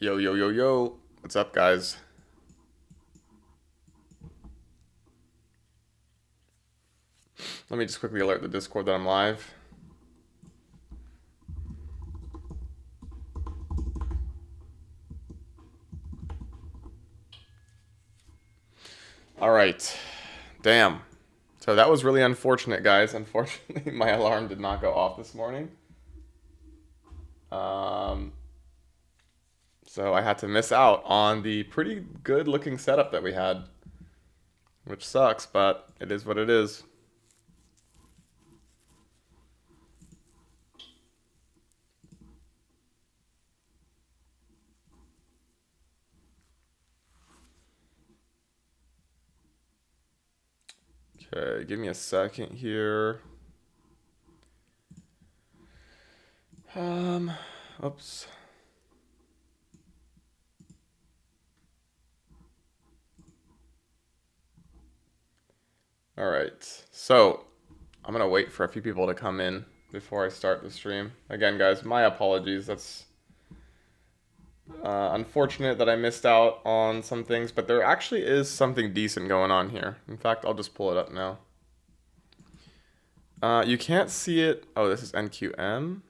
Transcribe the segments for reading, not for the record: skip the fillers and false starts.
Yo, yo, yo, yo. What's up, guys? Let me just quickly alert the Discord that I'm live. All right. Damn. So that was really unfortunate, guys. Unfortunately, my alarm did not go off this morning. Um, so I had to miss out on the pretty good looking setup that we had, which sucks, but it is what it is. Okay, give me a second here. Um, oops. All right. So I'm gonna wait for a few people to come in before I start the stream. Again, guys, my apologies. That's unfortunate that I missed out on some things, but there actually is something decent going on here. In fact, I'll just pull it up now. You can't see it. Oh, this is NQM.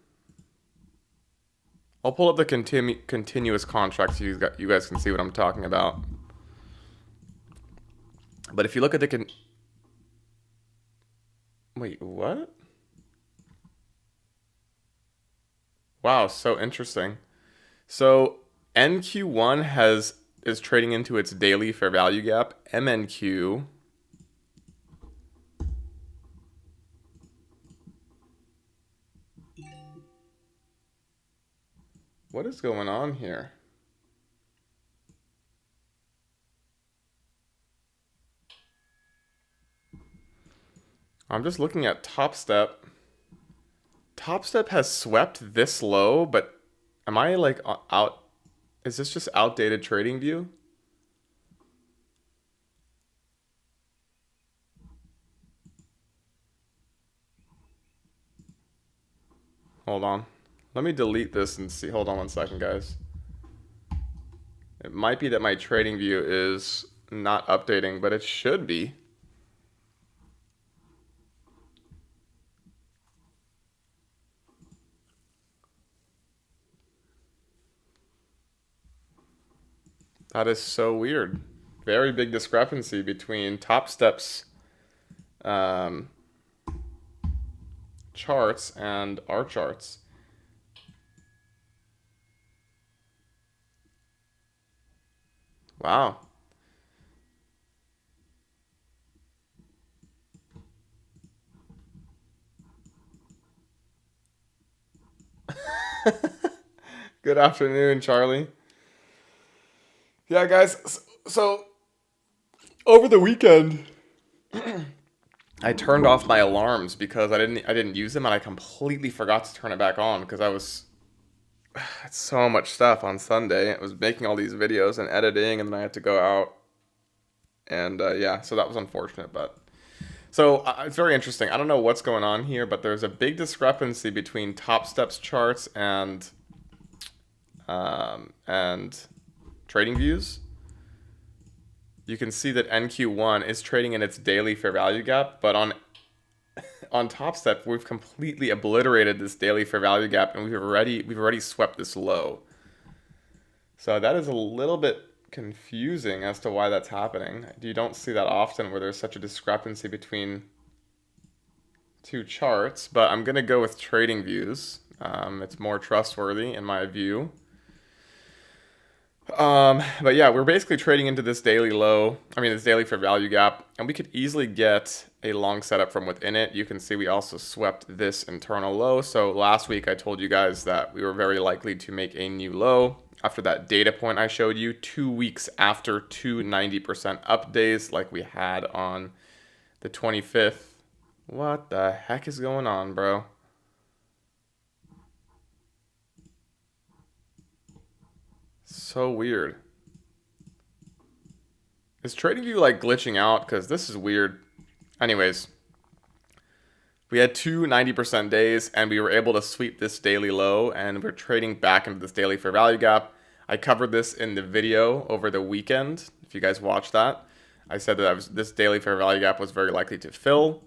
I'll pull up the continuous contract so you guys can see what I'm talking about. But if you look at the wait, what? Wow, so interesting. So NQ1 is trading into its daily fair value gap. MNQ. What is going on here? I'm just looking at Top Step. Top Step has swept this low, but am I like out? Is this just outdated trading view? Hold on. Let me delete this and see. Hold on one second, guys. It might be that my trading view is not updating, but it should be. That is so weird. Very big discrepancy between Top Step's um, charts and our charts. Wow. Good afternoon, Charlie. Yeah, guys. So over the weekend, I turned off my alarms because I didn't use them and I completely forgot to turn it back on because I was had so much stuff on Sunday. It was making all these videos and editing, and then I had to go out. And yeah, so that was unfortunate, but so it's very interesting. I don't know what's going on here, but there's a big discrepancy between Top Steps charts and trading views. You can see that NQ1 is trading in its daily fair value gap, but on Top Step we've completely obliterated this daily fair value gap, and we've already swept this low. So that is a little bit confusing as to why that's happening. You don't see that often where there's such a discrepancy between two charts, but I'm gonna go with trading views. It's more trustworthy in my view. But yeah, we're basically trading into this daily low, this daily fair value gap, and we could easily get a long setup from within it. You can see we also swept this internal low. So last week I told you guys that we were very likely to make a new low after that data point I showed you 2 weeks after two 90% up days like we had on the 25th. What the heck is going on, bro? So weird. Is TradingView like glitching out? Because this is weird. Anyways, we had two 90% days and we were able to sweep this daily low and we're trading back into this daily fair value gap. I covered this in the video over the weekend. If you guys watched that, I said that this daily fair value gap was very likely to fill.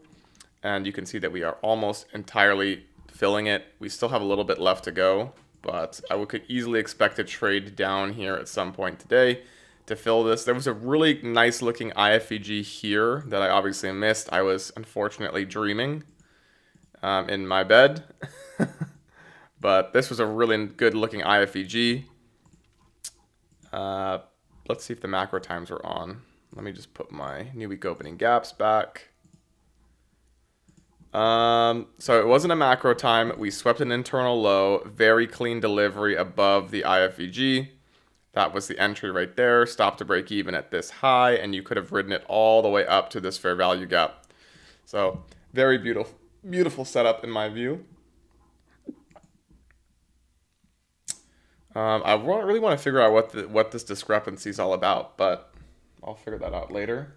And you can see that we are almost entirely filling it. We still have a little bit left to go, but I could easily expect a trade down here at some point today to fill this. There was a really nice looking IFVG here that I obviously missed. I was unfortunately dreaming in my bed. But this was a really good looking IFVG. Let's see if the macro times are on. Let me just put my new week opening gaps back. So it wasn't a macro time. We swept an internal low, very clean delivery above the IFVG. That was the entry right there. Stop to break even at this high, and you could have ridden it all the way up to this fair value gap. So very beautiful, beautiful setup in my view. I really want to figure out what this discrepancy is all about, but I'll figure that out later.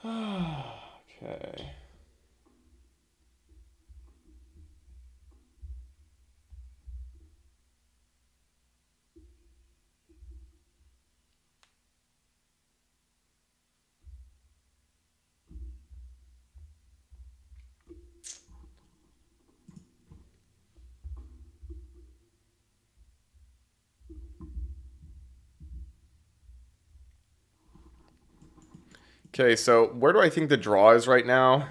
Okay. Okay, so where do I think the draw is right now?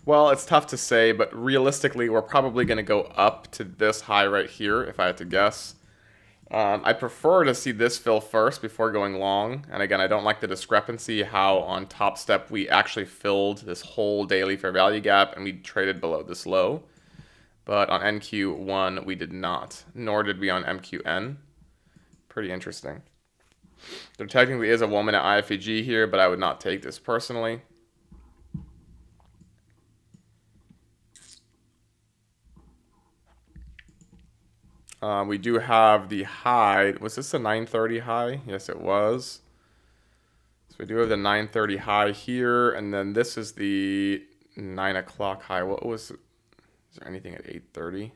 Well, it's tough to say, but realistically, we're probably going to go up to this high right here, if I had to guess. I prefer to see this fill first before going long. And again, I don't like the discrepancy how on Top Step we actually filled this whole daily fair value gap and we traded below this low. But on NQ1, we did not, nor did we on MQN. Pretty interesting. There technically is a 1 minute IFVG here, but I would not take this personally. We do have the high. Was this a 930 high? Yes, it was. So we do have the 930 high here, and then this is the 9 o'clock high. Is there anything at 8:30?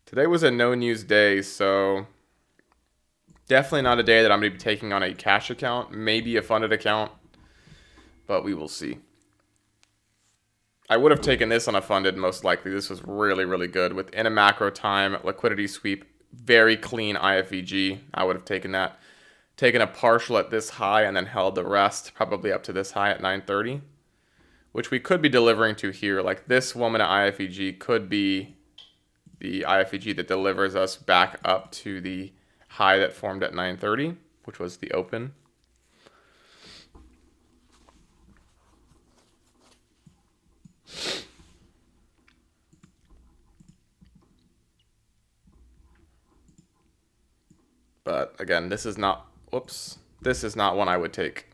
Today was a no news day, so definitely not a day that I'm going to be taking on a cash account, maybe a funded account, but we will see. I would have taken this on a funded most likely. This was really, really good. Within a macro time, liquidity sweep, very clean IFVG. I would have taken that. Taken a partial at this high and then held the rest probably up to this high at 930, which we could be delivering to here. Like this 1 minute IFVG could be the IFVG that delivers us back up to the high that formed at 930, which was the open. But again, this is not, whoops, this is not one I would take.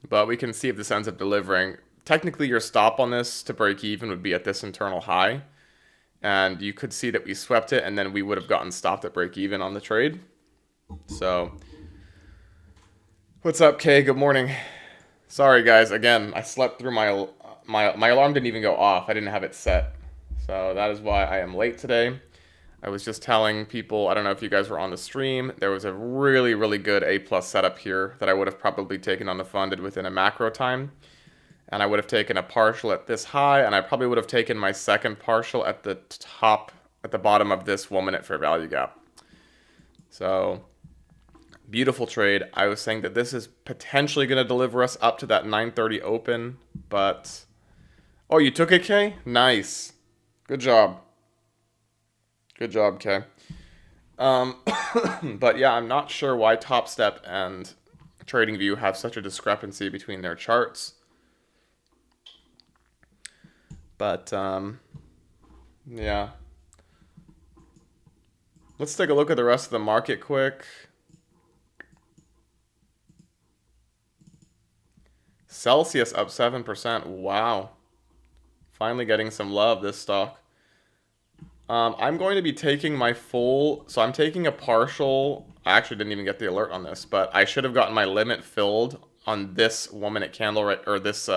But we can see if this ends up delivering. Technically, your stop on this to break even would be at this internal high. And you could see that we swept it, and then we would have gotten stopped at break even on the trade. So, what's up, Kay? Good morning. Sorry, guys. Again, I slept through my alarm didn't even go off. I didn't have it set. So that is why I am late today. I was just telling people, I don't know if you guys were on the stream, there was a really, really good A+ setup here that I would have probably taken on the funded within a macro time. And I would have taken a partial at this high, and I probably would have taken my second partial at the top, at the bottom of this 1 minute fair value gap. So, beautiful trade. I was saying that this is potentially going to deliver us up to that 930 open, but... Oh, you took it, Kay? Nice. Good job. Good job, Kay. But yeah, I'm not sure why Top Step and TradingView have such a discrepancy between their charts. But, yeah. Let's take a look at the rest of the market quick. Celsius up 7%. Wow. Finally getting some love, this stock. I'm going to be taking my full, so I'm taking a partial, I actually didn't even get the alert on this, but I should have gotten my limit filled on this 1 minute candle right, or this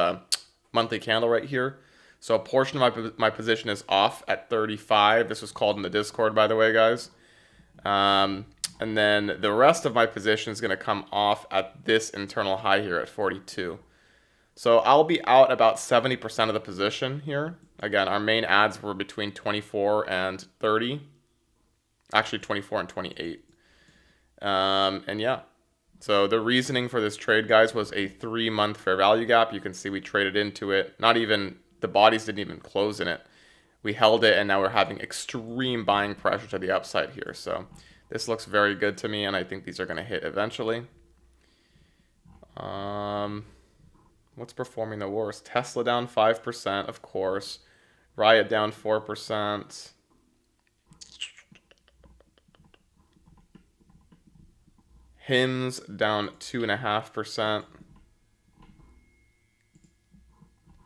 monthly candle right here. So a portion of my position is off at 35. This was called in the Discord, by the way, guys. And then the rest of my position is going to come off at this internal high here at 42. So I'll be out about 70% of the position here. Again, our main ads were between 24 and 30. Actually, 24 and 28. And yeah. So the reasoning for this trade, guys, was a 3-month fair value gap. You can see we traded into it. Not even, the bodies didn't even close in it. We held it, and now we're having extreme buying pressure to the upside here. So this looks very good to me, and I think these are going to hit eventually. What's performing the worst? Tesla down 5%, of course. Riot down 4%. Hims down 2.5%.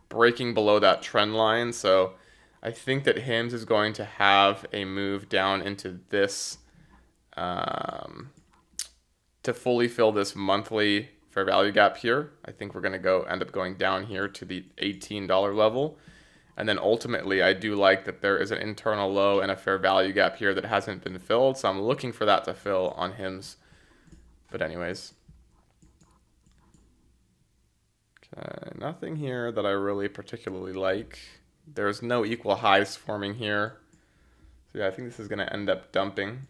Breaking below that trend line. So I think that Hims is going to have a move down into this to fully fill this monthly fair value gap here. I think we're going to end up going down here to the $18 level. And then ultimately, I do like that there is an internal low and a fair value gap here that hasn't been filled. So I'm looking for that to fill on Hims. But anyways. Okay, nothing here that I really particularly like. There's no equal highs forming here. So yeah, I think this is going to end up dumping.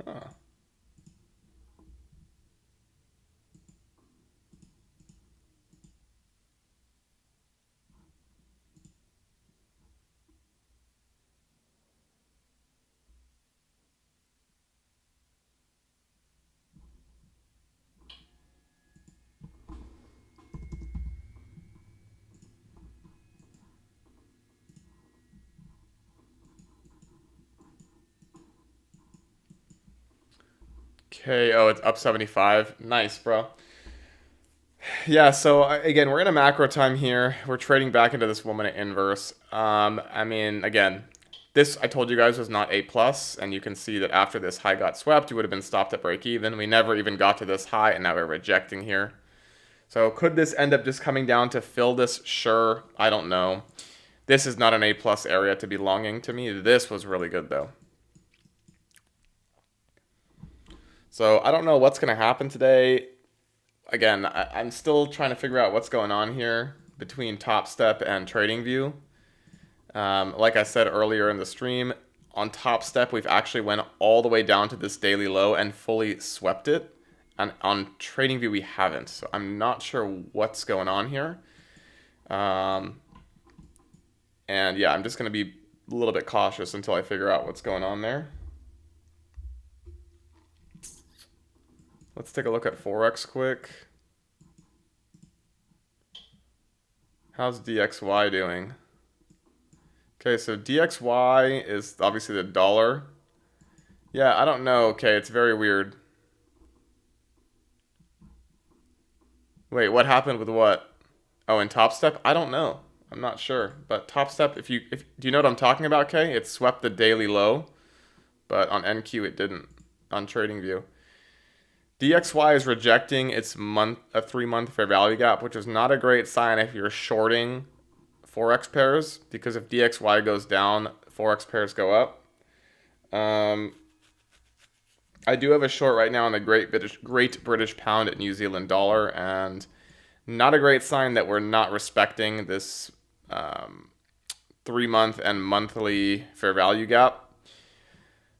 Huh. Okay, oh, it's up 75. Nice, bro. Yeah, so again, we're in a macro time here. We're trading back into this 1 minute inverse. I mean, again, this I told you guys was not A+, and you can see that after this high got swept, you would have been stopped at break even. We never even got to this high, and now we're rejecting here. So could this end up just coming down to fill this? Sure, I don't know. This is not an A+ area to be longing to me. This was really good, though. So I don't know what's going to happen today. Again, I'm still trying to figure out what's going on here between Top Step and TradingView. Like I said earlier in the stream, on Top Step, we've actually went all the way down to this daily low and fully swept it. And on TradingView, we haven't. So I'm not sure what's going on here. And yeah, I'm just going to be a little bit cautious until I figure out what's going on there. Let's take a look at Forex quick. How's DXY doing? Okay, so DXY is obviously the dollar. Yeah, I don't know. Okay, it's very weird. Wait, what happened with what? Oh, in Top Step? I don't know. I'm not sure. But Top Step, do you know what I'm talking about, Kay? It swept the daily low, but on NQ it didn't on TradingView. DXY is rejecting its 3-month fair value gap, which is not a great sign if you're shorting Forex pairs, because if DXY goes down, Forex pairs go up. I I do have a short right now on the Great British Pound at New Zealand dollar, and not a great sign that we're not respecting this 3-month and monthly fair value gap.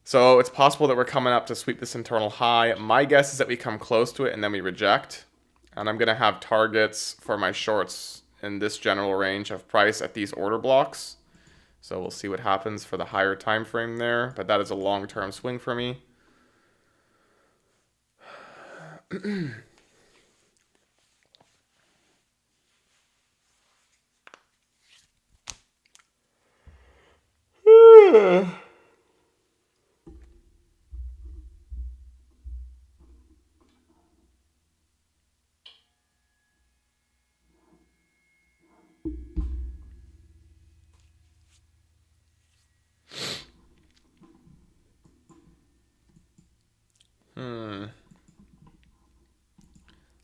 So it's possible that we're coming up to sweep this internal high. My guess is that we come close to it and then we reject. And I'm going to have targets for my shorts in this general range of price at these order blocks. So we'll see what happens for the higher time frame there. But that is a long-term swing for me.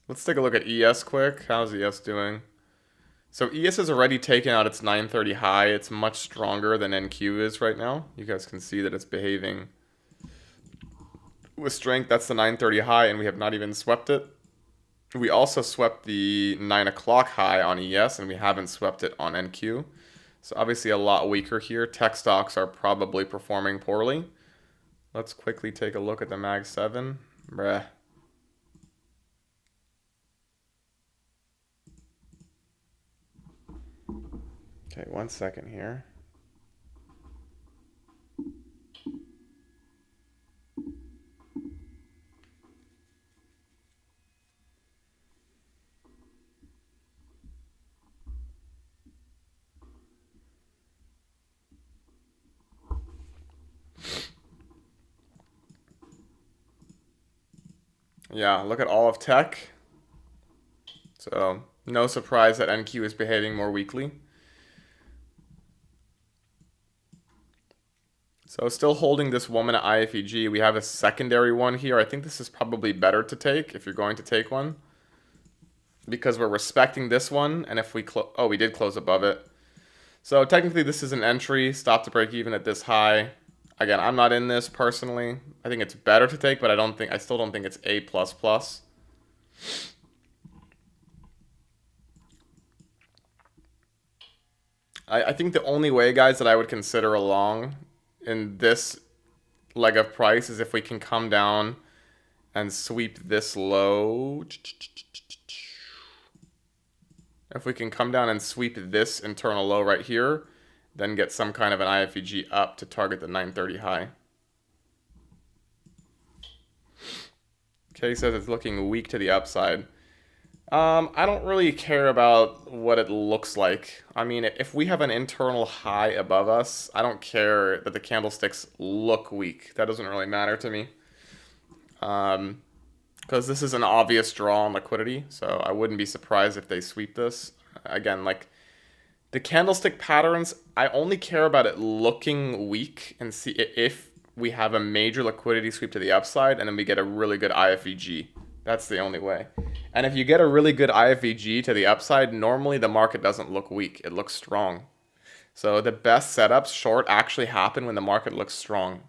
Let's take a look at ES quick. How's ES doing? So ES has already taken out its 930 high. It's much stronger than NQ is right now. You guys can see that it's behaving with strength. That's the 930 high, and we have not even swept it. We also swept the 9 o'clock high on ES, and we haven't swept it on NQ. So obviously a lot weaker here. Tech stocks are probably performing poorly. Let's quickly take a look at the Mag 7. Bruh. Okay, 1 second here. Yeah, look at all of tech. So no surprise that NQ is behaving more weakly. So still holding this woman at IFEG. We have a secondary one here. I think this is probably better to take if you're going to take one, because we're respecting this one. And if we we did close above it. So technically this is an entry, stop to break even at this high. Again, I'm not in this personally. I think it's better to take, but I still don't think it's A++. I think the only way, guys, that I would consider a long in this leg of price is if we can come down and sweep this low. If we can come down and sweep this internal low right here, then get some kind of an IFEG up to target the 930 high. Okay, says it's looking weak to the upside. I don't really care about what it looks like. I mean, if we have an internal high above us, I don't care that the candlesticks look weak. That doesn't really matter to me. Because this is an obvious draw on liquidity, so I wouldn't be surprised if they sweep this. Again, like, the candlestick patterns, I only care about it looking weak and see if we have a major liquidity sweep to the upside and then we get a really good IFEG. That's the only way. And if you get a really good IFEG to the upside, normally the market doesn't look weak. It looks strong. So the best setups short actually happen when the market looks strong.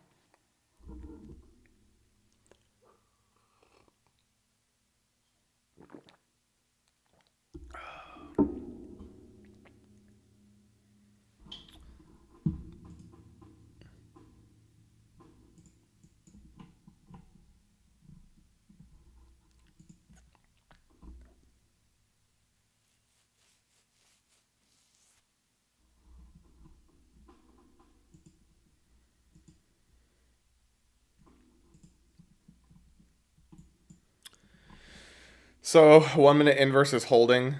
So 1 minute inverse is holding.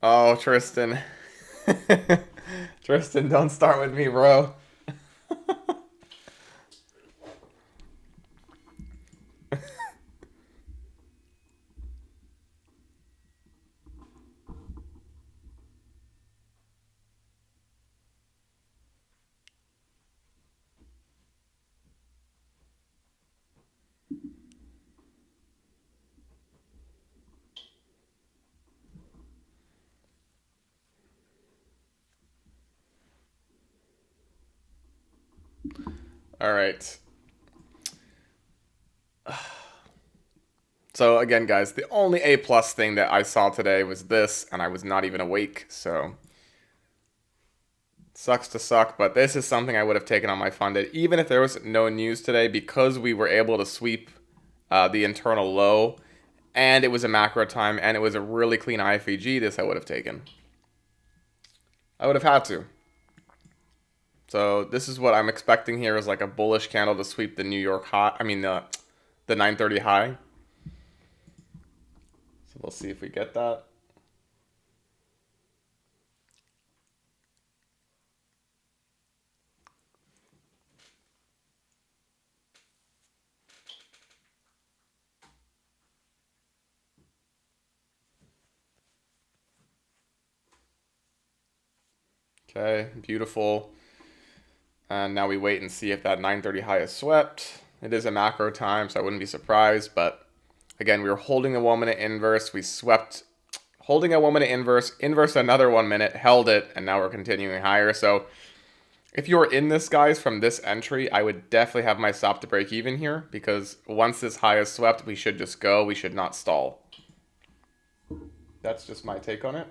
Oh, Tristan. Tristan, don't start with me, bro. All right. So again, guys, the only A plus thing that I saw today was this, and I was not even awake. So sucks to suck, but this is something I would have taken on my funded, even if there was no news today, because we were able to sweep the internal low, and it was a macro time, and it was a really clean IFEG. This I would have taken. I would have had to. So this is what I'm expecting here is like a bullish candle to sweep the New York high. I mean the 930 high. So we'll see if we get that. Okay, beautiful. And now we wait and see if that 930 high is swept. It is a macro time, so I wouldn't be surprised. But again, we were holding a 1 minute inverse. We swept, holding a 1 minute inverse, inverse another 1 minute, held it, and now we're continuing higher. So if you're in this, guys, from this entry, I would definitely have my stop to break even here, because once this high is swept, we should just go. We should not stall. That's just my take on it.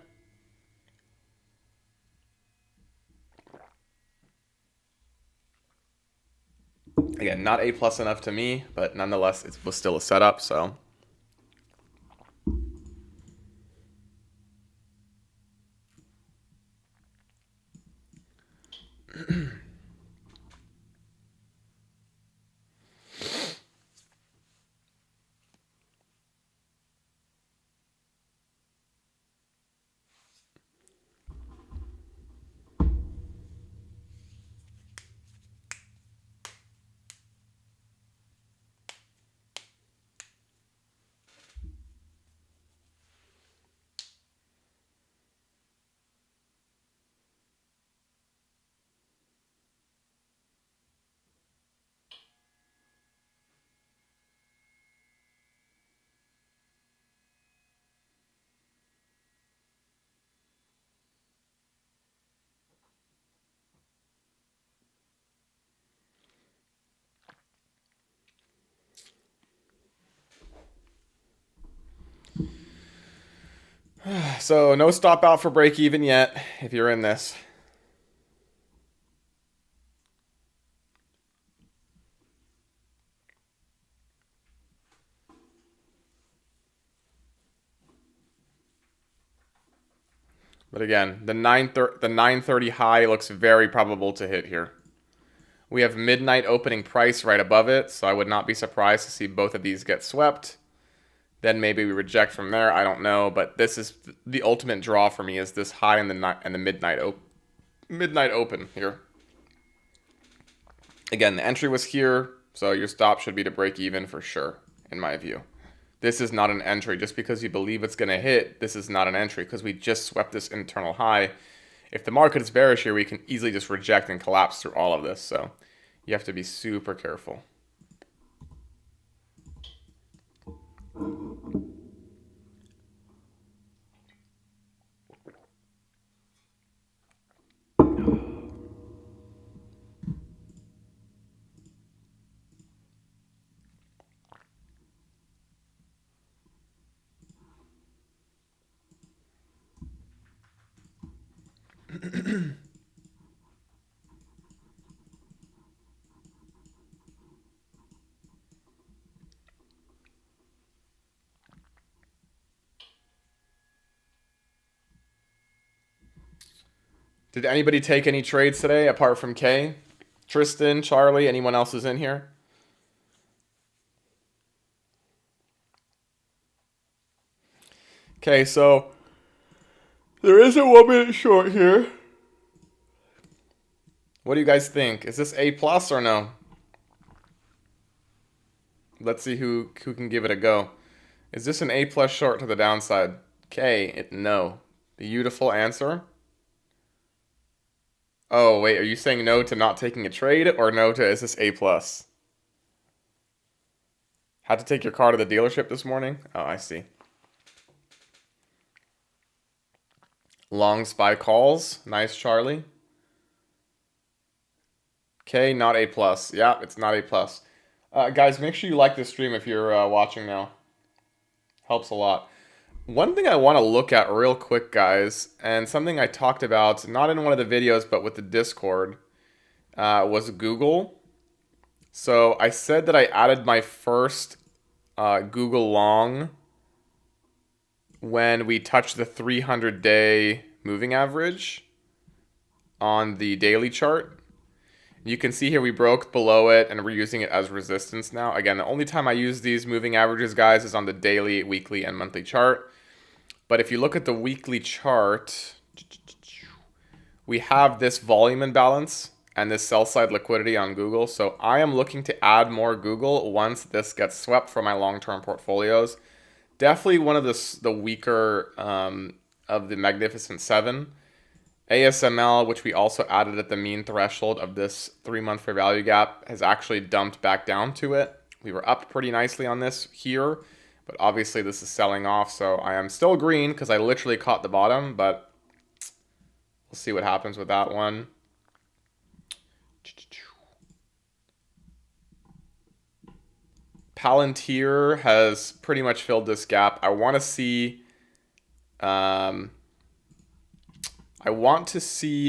Again, not A plus enough to me, but nonetheless, it was still a setup, so. So no stop out for break even yet if you're in this. But again, the 930 high looks very probable to hit here. We have midnight opening price right above it, so I would not be surprised to see both of these get swept. Then maybe we reject from there. I don't know, but this is the ultimate draw for me is this high in the midnight open here. Again, the entry was here, so your stop should be to break even for sure, in my view. This is not an entry. Just because you believe it's going to hit, this is not an entry because we just swept this internal high. If the market is bearish here, we can easily just reject and collapse through all of this. So you have to be super careful. Did anybody take any trades today apart from Kay? Tristan, Charlie, anyone else is in here? Okay, so there is a 1 minute short here. What do you guys think? Is this A plus or no? Let's see who can give it a go. Is this an A plus short to the downside? Okay, no. Beautiful answer. Oh, wait, are you saying no to not taking a trade or no to is this A plus? Had to take your car to the dealership this morning? Oh, I see. Long spy calls. Nice, Charlie. Okay, not A plus. Yeah, it's not A plus. Guys, make sure you like this stream if you're watching now. Helps a lot. One thing I want to look at real quick, guys, and something I talked about, not in one of the videos, but with the Discord, was Google. So I said that I added my first Google long when we touched the 300-day moving average on the daily chart. You can see here we broke below it and we're using it as resistance now. Again, the only time I use these moving averages, guys, is on the daily, weekly, and monthly chart. But if you look at the weekly chart, we have this volume imbalance and this sell side liquidity on Google. So I am looking to add more Google once this gets swept from my long-term portfolios. Definitely one of the weaker of the Magnificent Seven. ASML, which we also added at the mean threshold of this 3-month fair value gap, has actually dumped back down to it. We were up pretty nicely on this here, but obviously this is selling off, so I am still green because I literally caught the bottom, but we'll see what happens with that one. Palantir has pretty much filled this gap. I want to see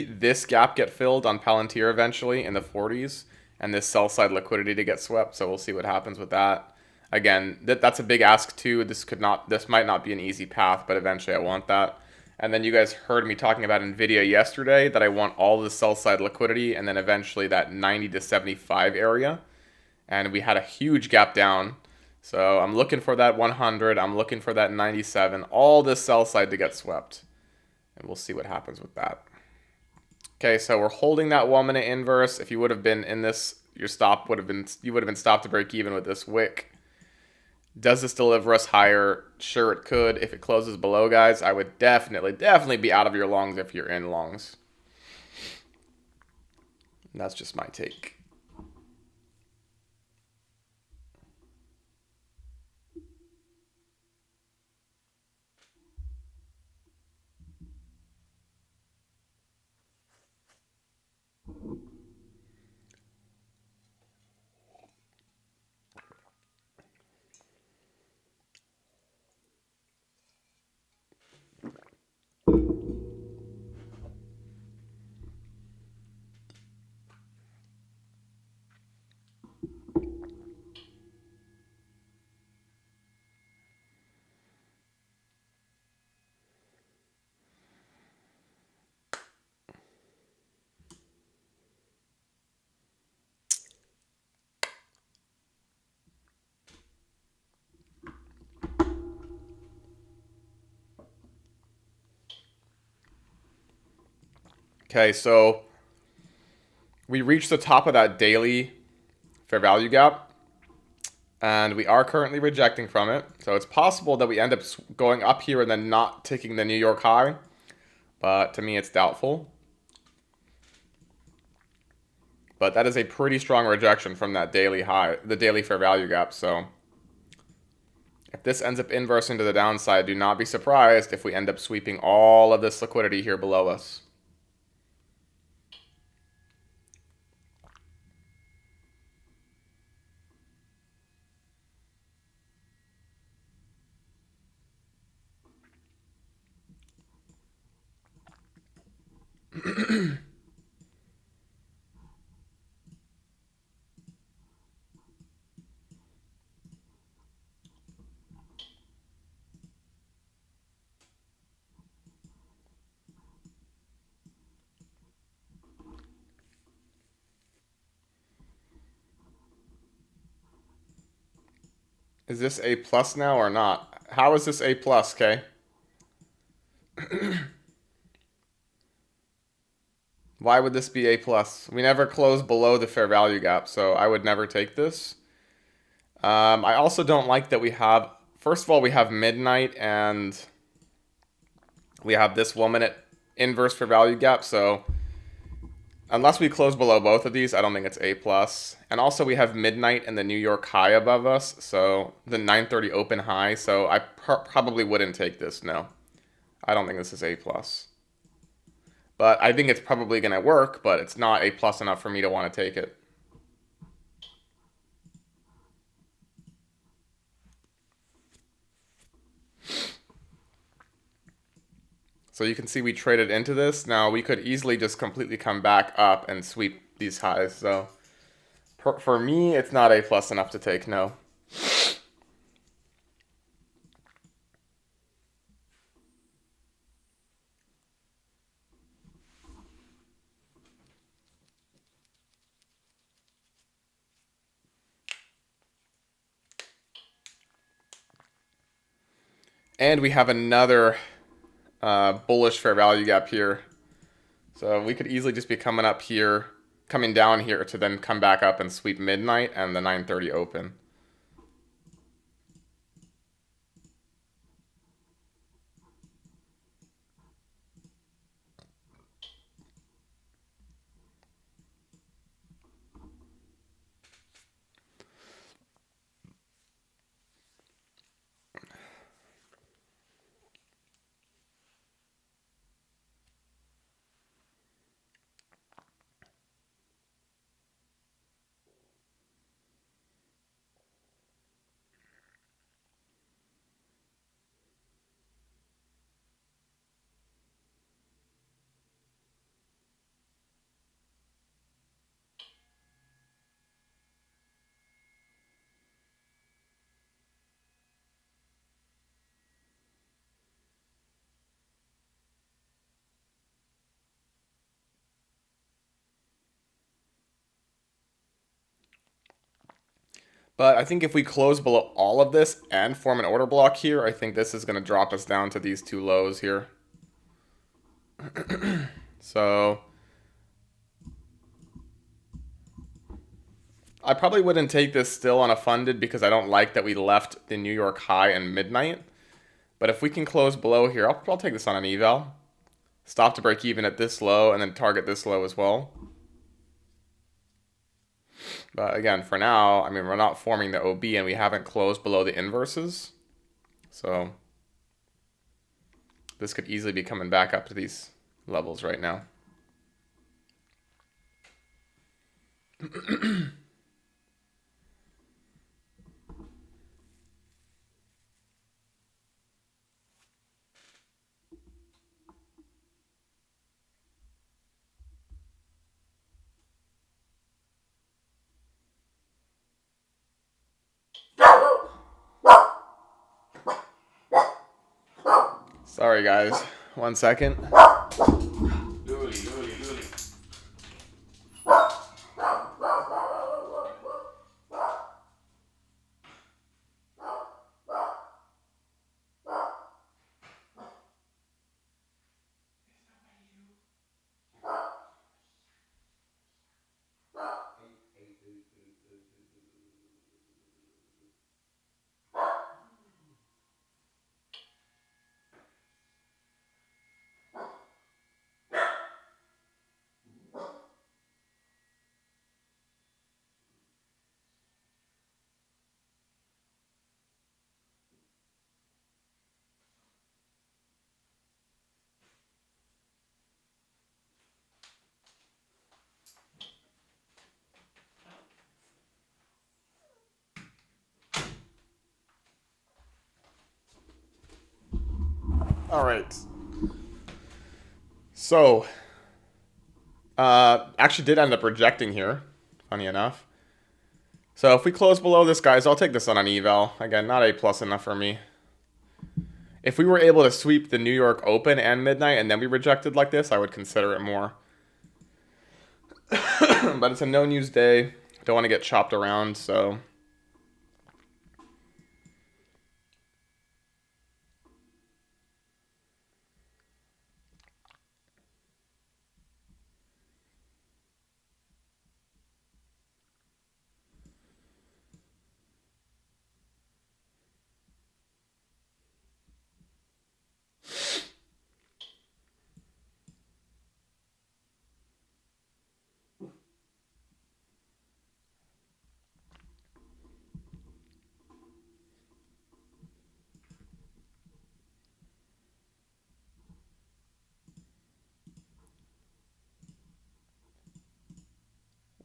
this gap get filled on Palantir eventually in the 40s and this sell side liquidity to get swept. So we'll see what happens with that. Again, that's a big ask too. This might not be an easy path, but eventually I want that. And then you guys heard me talking about NVIDIA yesterday that I want all the sell side liquidity and then eventually that 90 to 75 area. And we had a huge gap down. So I'm looking for that 100. I'm looking for that 97. All this sell side to get swept. And we'll see what happens with that. Okay, so we're holding that 1 minute inverse. If you would have been in this, you would have been stopped to break even with this wick. Does this deliver us higher? Sure, it could. If it closes below, guys, I would definitely be out of your longs if you're in longs. And that's just my take. Okay, so we reached the top of that daily fair value gap, and we are currently rejecting from it. So it's possible that we end up going up here and then not taking the New York high, but to me it's doubtful. But that is a pretty strong rejection from that daily high, the daily fair value gap. So if this ends up inversing to the downside, do not be surprised if we end up sweeping all of this liquidity here below us. Is this A plus now or not? How is this A plus, Kay? Why would this be A plus? We never closed below the fair value gap, so I would never take this. I also don't like that we have, first of all, we have midnight and we have this 1 minute inverse fair value gap. So unless we close below both of these, I don't think it's A plus. And also we have midnight and the New York high above us. So the 9:30 open high. So I probably wouldn't take this. No, I don't think this is A plus. But I think it's probably going to work, but it's not A plus enough for me to want to take it. So you can see we traded into this. Now we could easily just completely come back up and sweep these highs. So for me, it's not A plus enough to take, no. And we have another bullish fair value gap here. So we could easily just be coming up here, coming down here to then come back up and sweep midnight and the 9:30 open. But I think if we close below all of this and form an order block here, I think this is going to drop us down to these two lows here. So I probably wouldn't take this still on a funded because I don't like that we left the New York high and midnight. But if we can close below here, I'll take this on an eval. Stop to break even at this low and then target this low as well. But again, for now, I mean, we're not forming the OB and we haven't closed below the inverses. So this could easily be coming back up to these levels right now. Sorry, guys. 1 second. All right. So, actually did end up rejecting here, funny enough. So if we close below this, guys, I'll take this on an eval. Again, not A plus enough for me. If we were able to sweep the New York Open and midnight and then we rejected like this, I would consider it more. But it's a no news day. Don't want to get chopped around, so...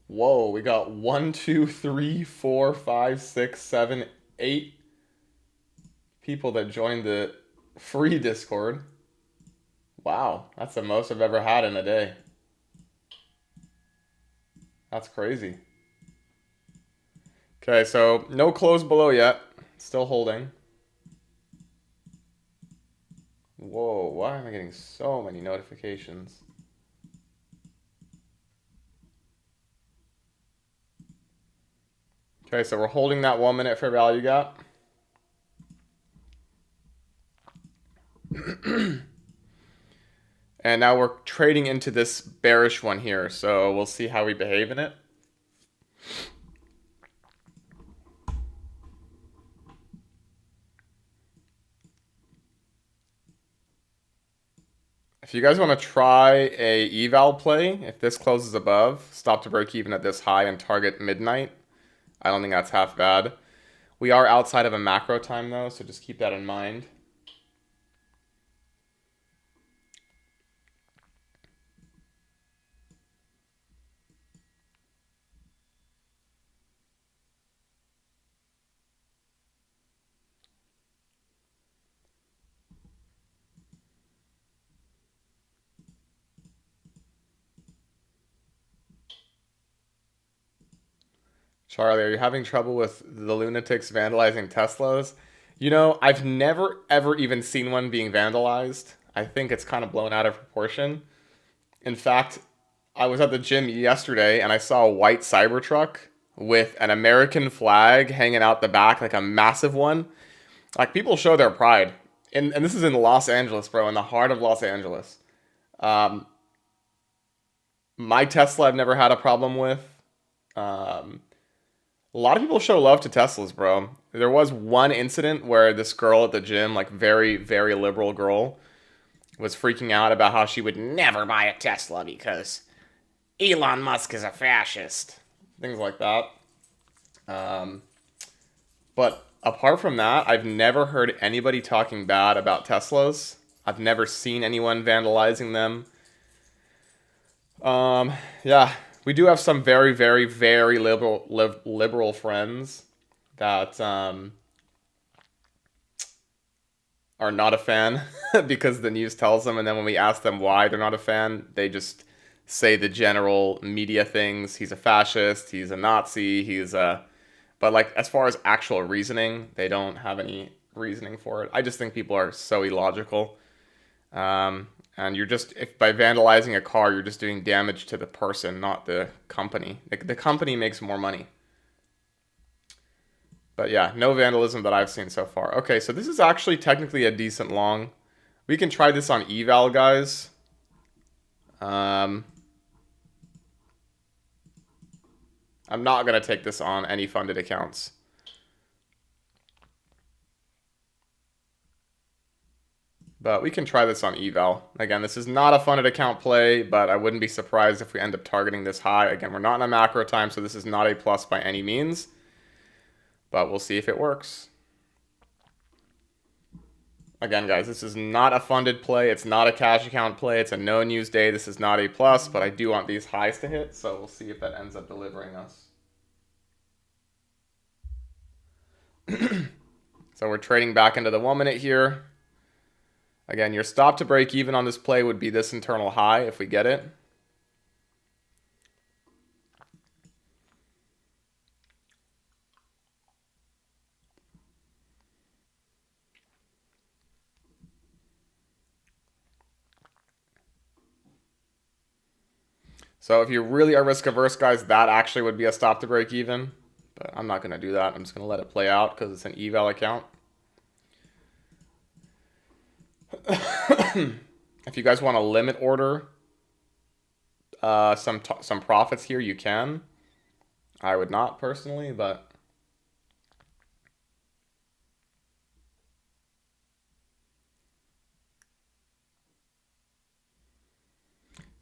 Whoa, we got 1, 2, 3, 4, 5, 6, 7, 8 people that joined the free Discord. Wow, that's the most I've ever had in a day. That's crazy. Okay, so no close below yet. Still holding. Whoa, why am I getting so many notifications? Okay, so we're holding that 1 minute fair value gap. And now we're trading into this bearish one here. So we'll see how we behave in it. If you guys want to try a eval play, if this closes above, stop to break even at this high and target midnight. I don't think that's half bad. We are outside of a macro time though, so just keep that in mind. Charlie, are you having trouble with the lunatics vandalizing Teslas? You know, I've never ever even seen one being vandalized. I think it's kind of blown out of proportion. In fact, I was at the gym yesterday and I saw a white Cybertruck with an American flag hanging out the back, like a massive one. Like people show their pride. And this is in Los Angeles, bro, in the heart of Los Angeles. Um, my Tesla I've never had a problem with. Um, a lot of people show love to Teslas, bro. There was one incident where this girl at the gym, like very, very liberal girl, was freaking out about how she would never buy a Tesla because Elon Musk is a fascist. Things like that. Um, but apart from that, I've never heard anybody talking bad about Teslas. I've never seen anyone vandalizing them. Yeah, we do have some very, very, very liberal friends that are not a fan because the news tells them, and then when we ask them why they're not a fan, they just say the general media things. He's a fascist. He's a Nazi. He's a. But like as far as actual reasoning, they don't have any reasoning for it. I just think people are so illogical. And you're just if by vandalizing a car, you're just doing damage to the person, not the company. The company makes more money. But yeah, no vandalism that I've seen so far. Okay, so this is actually technically a decent long. We can try this on eval, guys. I'm not going to take this on any funded accounts. But we can try this on eval. Again, this is not a funded account play, but I wouldn't be surprised if we end up targeting this high. Again, we're not in a macro time, so this is not a plus by any means. But we'll see if it works. Again, guys, this is not a funded play. It's not a cash account play. It's a no news day. This is not a plus, but I do want these highs to hit, so we'll see if that ends up delivering us. So we're trading back into the 1 minute here. Again, your stop to break even on this play would be this internal high if we get it. So if you really are risk averse, guys, that actually would be a stop to break even. But I'm not going to do that. I'm just going to let it play out because it's an eval account. If you guys want to limit order some profits here, you can. I would not personally, but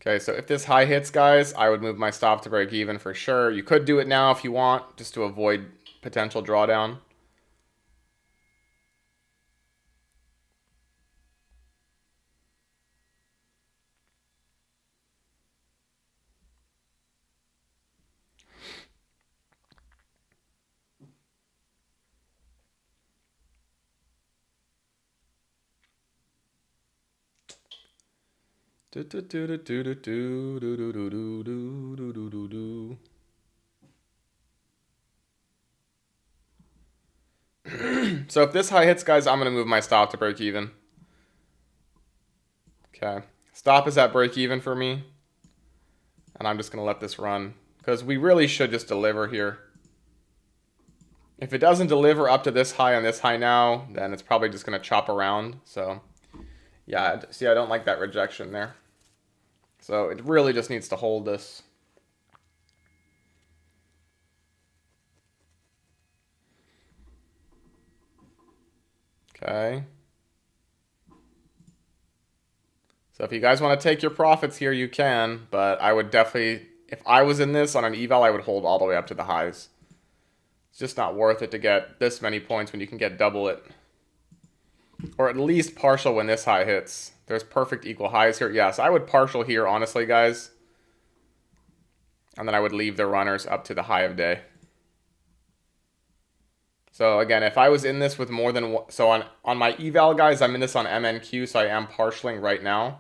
okay, so if this high hits, guys, I would move my stop to break even for sure. You could do it now if you want, just to avoid potential drawdown. So if this high hits, guys, I'm going to move my stop to break even. Okay. Stop is at break even for me. And I'm just going to let this run. Because we really should just deliver here. If it doesn't deliver up to this high and this high now, then it's probably just going to chop around. So, yeah, see, I don't like that rejection there. So it really just needs to hold this. Okay. So if you guys want to take your profits here, you can. But I would definitely, if I was in this on an eval, I would hold all the way up to the highs. It's just not worth it to get this many points when you can get double it. Or at least partial when this high hits. There's perfect equal highs here. Yes, I would partial here, honestly, guys. And then I would leave the runners up to the high of day. So again, if I was in this with more than one, so on my eval, guys, I'm in this on MNQ, so I am partialing right now.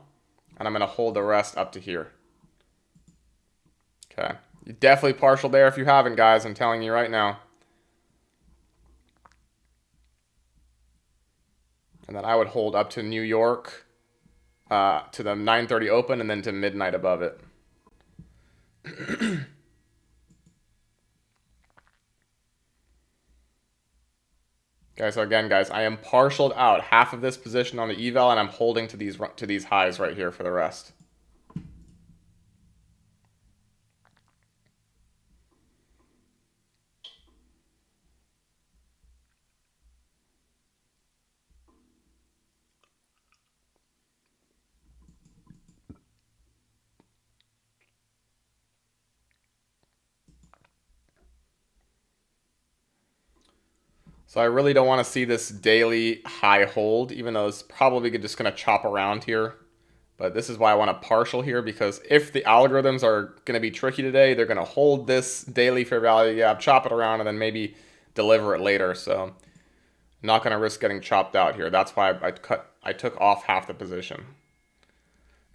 And I'm going to hold the rest up to here. Okay. You definitely partial there if you haven't, guys. I'm telling you right now. And then I would hold up to New York, to the 9:30 open, and then to midnight above it. Okay, so again, guys, I am partialed out half of this position on the eval, and I'm holding to these highs right here for the rest. So I really don't want to see this daily high hold, even though it's probably just going to chop around here. But this is why I want a partial here, because if the algorithms are going to be tricky today, they're going to hold this daily fair value gap, chop it around, and then maybe deliver it later. So I'm not going to risk getting chopped out here. That's why I took off half the position.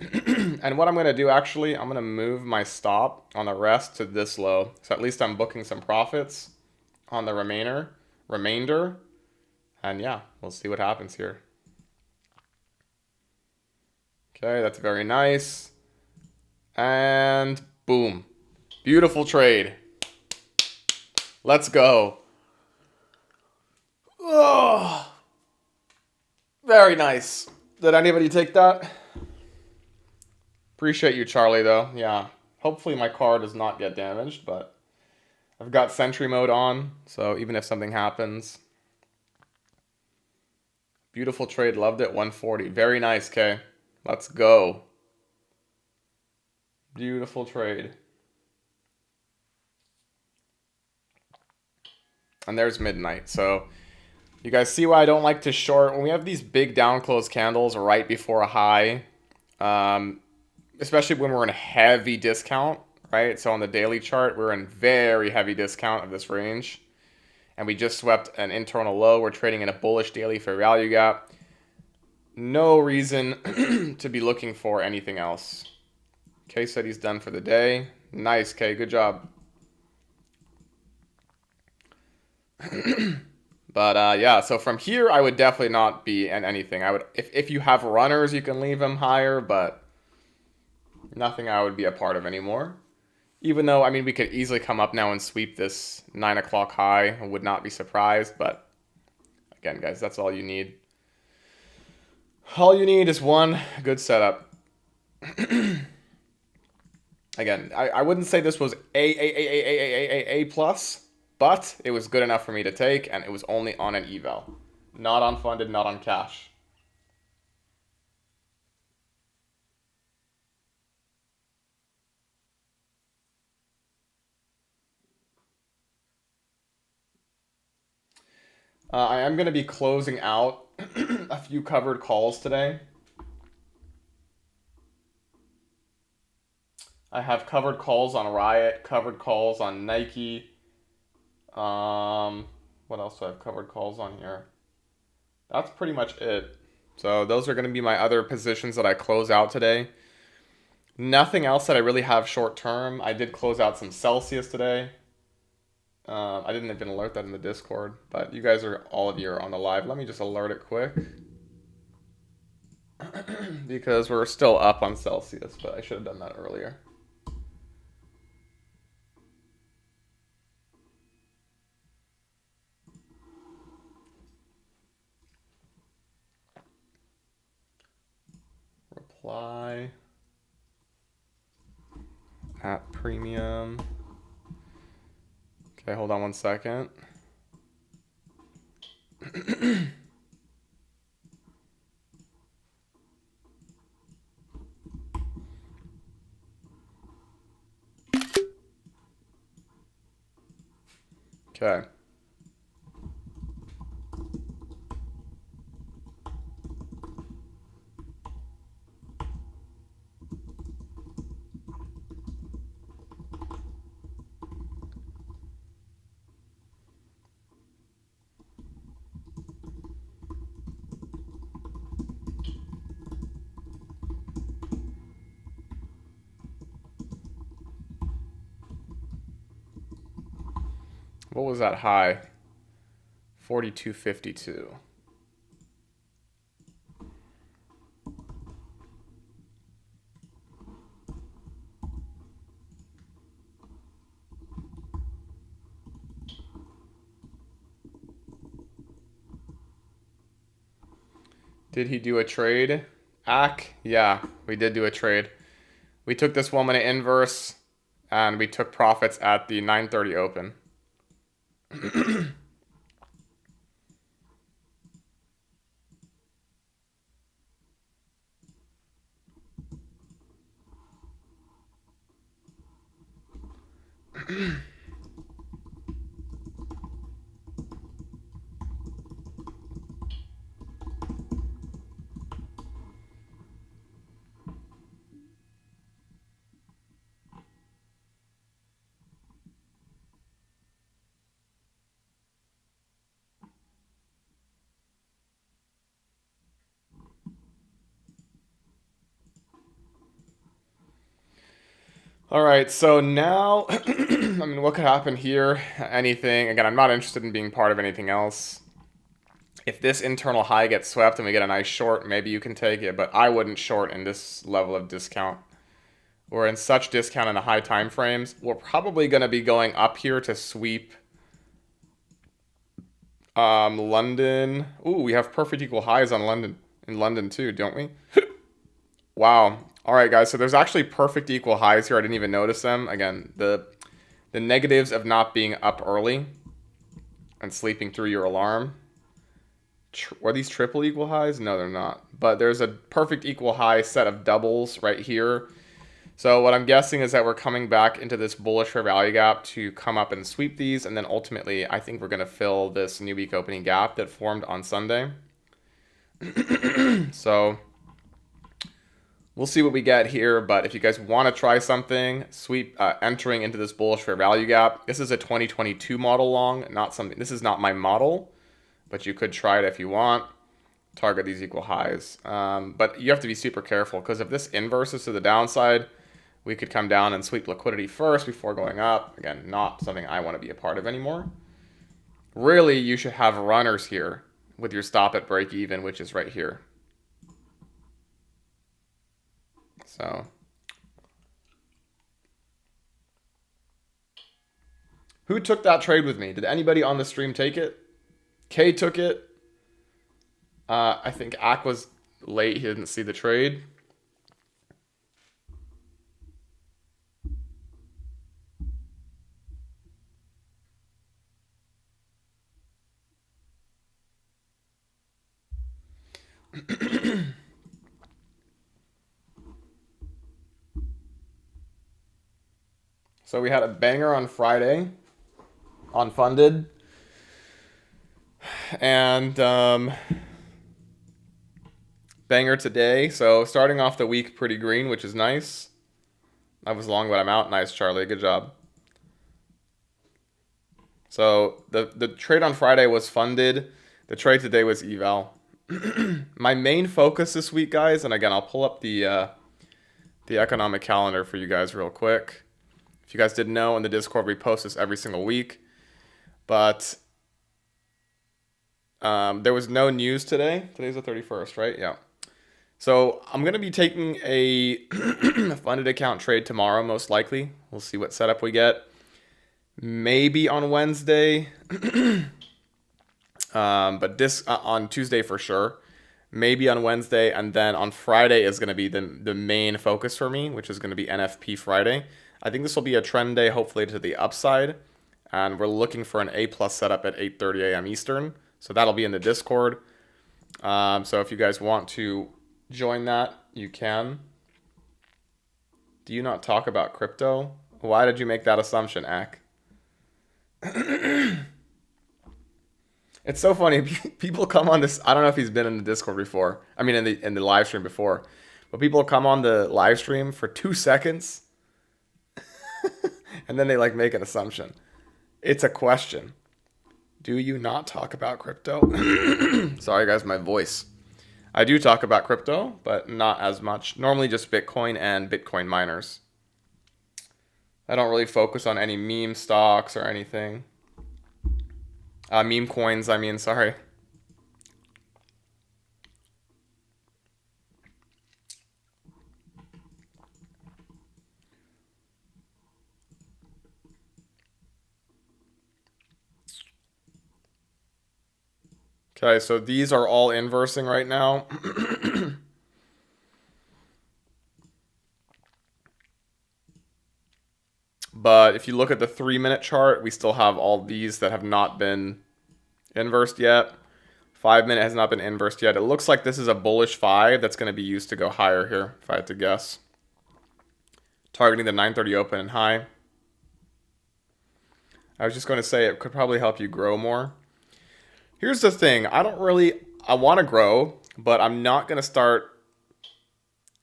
And what I'm going to do, actually, I'm going to move my stop on the rest to this low. So at least I'm booking some profits on the remainder. And yeah, we'll see what happens here. Okay, that's very nice. And boom. Beautiful trade. Let's go. Oh, very nice. Did anybody take that? Appreciate you, Charlie, though. Yeah. Hopefully my car does not get damaged, but I've got Sentry mode on, so even if something happens. Beautiful trade. Loved it. 140. Very nice, Kay. Let's go. Beautiful trade. And there's midnight. So you guys see why I don't like to short. When we have these big down close candles right before a high, especially when we're in a heavy discount, right? So on the daily chart, we're in very heavy discount of this range. And we just swept an internal low. We're trading in a bullish daily fair value gap. No reason to be looking for anything else. Kay said he's done for the day. Nice, Kay. Good job. But yeah, so from here, I would definitely not be in anything. I would, if you have runners, you can leave them higher, but nothing I would be a part of anymore. Even though, I mean, we could easily come up now and sweep this 9 o'clock high. I would not be surprised, but again, guys, that's all you need. All you need is one good setup. Again, I wouldn't say this was A plus, but it was good enough for me to take, and it was only on an eval. Not on funded, not on cash. I am going to be closing out a few covered calls today. I have covered calls on Riot, covered calls on Nike. What else do I have covered calls on here? That's pretty much it. So those are going to be my other positions that I close out today. Nothing else that I really have short term. I did close out some Celsius today. I didn't even alert that in the Discord, but you guys are, all of you are on the live. Let me just alert it quick. Because we're still up on Celsius, but I should have done that earlier. Reply at premium. Okay, hold on one second. Okay. What was that high? 42.52. Did he do a trade? Ack? Yeah, we did do a trade. We took this 1 minute inverse and we took profits at the 9:30 open. All right, so now, I mean, what could happen here? Anything. Again, I'm not interested in being part of anything else. If this internal high gets swept and we get a nice short, maybe you can take it, but I wouldn't short in this level of discount. We're in such discount in the high time frames. We're probably going to be going up here to sweep London. Ooh, we have perfect equal highs on London in London too, don't we? Wow. All right, guys. So there's actually perfect equal highs here. I didn't even notice them. Again, the negatives of not being up early and sleeping through your alarm. Are these triple equal highs? No, they're not. But there's a perfect equal high set of doubles right here. So what I'm guessing is that we're coming back into this bullish fair value gap to come up and sweep these. And then ultimately, I think we're going to fill this new week opening gap that formed on Sunday. So we'll see what we get here. But if you guys want to try something, sweep entering into this bullish fair value gap. This is a 2022 model long, not something. This is not my model, but you could try it if you want. Target these equal highs. But you have to be super careful because if this inverses to the downside, we could come down and sweep liquidity first before going up. Again, not something I want to be a part of anymore. Really, you should have runners here with your stop at break even, which is right here. So who took that trade with me? Did anybody on the stream take it? Kay took it. I think Ack was late. He didn't see the trade. So we had a banger on Friday on funded. And banger today. So starting off the week pretty green, which is nice. I was long, but I'm out. Nice, Charlie. Good job. So the trade on Friday was funded. The trade today was eval. My main focus this week, guys, and again, I'll pull up the the economic calendar for you guys real quick. If you guys didn't know, in the Discord, we post this every single week. But there was no news today. Today's the 31st, right? Yeah. So I'm going to be taking a funded account trade tomorrow, most likely. We'll see what setup we get. Maybe on Wednesday. But this on Tuesday for sure. Maybe on Wednesday. And then on Friday is going to be the main focus for me, which is going to be NFP Friday. I think this will be a trend day, hopefully to the upside. And we're looking for an A+ setup at 8:30 a.m. Eastern. So that'll be in the Discord. So if you guys want to join that, you can. Do you not talk about crypto? Why did you make that assumption, Ak? It's so funny. People come on this. I don't know if he's been in the Discord before. I mean, in the live stream before. But people come on the live stream for 2 seconds. And then they like make an assumption. It's a question. Do you not talk about crypto? Sorry, guys, my voice. I do talk about crypto, but not as much. Normally just Bitcoin and Bitcoin miners. I don't really focus on any meme stocks or anything. Meme coins, I mean, sorry. Okay, so these are all inversing right now. But if you look at the 3-minute chart, we still have all these that have not been inversed yet. 5-minute has not been inversed yet. It looks like this is a bullish 5 that's going to be used to go higher here, if I had to guess. Targeting the 9:30 open and high. I was just going to say it could probably help you grow more. Here's the thing. I want to grow, but I'm not going to start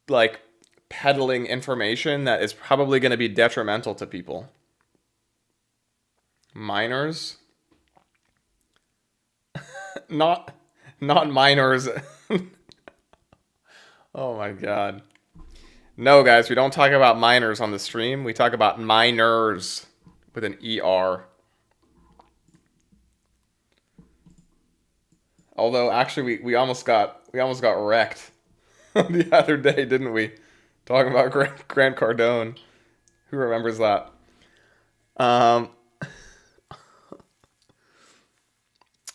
like peddling information that is probably going to be detrimental to people. Miners? not miners. Oh my god. No, guys, we don't talk about miners on the stream. We talk about miners with an ER. Although actually we almost got wrecked the other day, didn't we? Talking about Grant Cardone. Who remembers that? But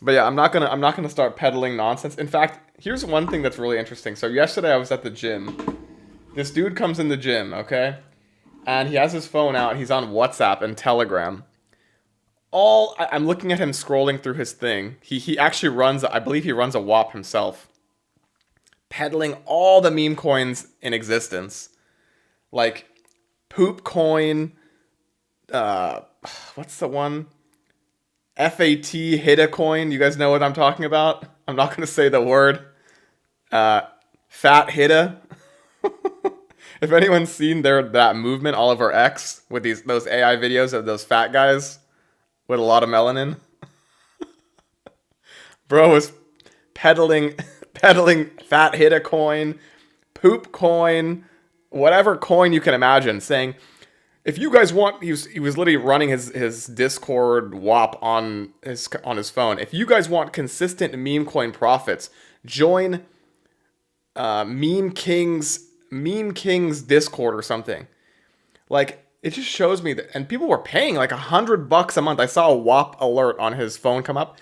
yeah, I'm not gonna start peddling nonsense. In fact, here's one thing that's really interesting. So yesterday I was at the gym. This dude comes in the gym, okay? And he has his phone out. He's on WhatsApp and Telegram. I'm looking at him scrolling through his thing. He actually runs, I believe he runs a WAP himself. Peddling all the meme coins in existence. Like Poop Coin, what's the one? FAT Hida Coin. You guys know what I'm talking about? I'm not going to say the word. Fat Hida. If anyone's seen that movement, Oliver X, with those AI videos of those fat guys with a lot of melanin. Bro was peddling Fat Hida Coin, Poop Coin, whatever coin you can imagine, saying, if you guys want, he was literally running his Discord WAP on his phone. If you guys want consistent meme coin profits, join Meme King's Discord or something. Like, it just shows me that, and people were paying like $100 a month. I saw a WAP alert on his phone come up.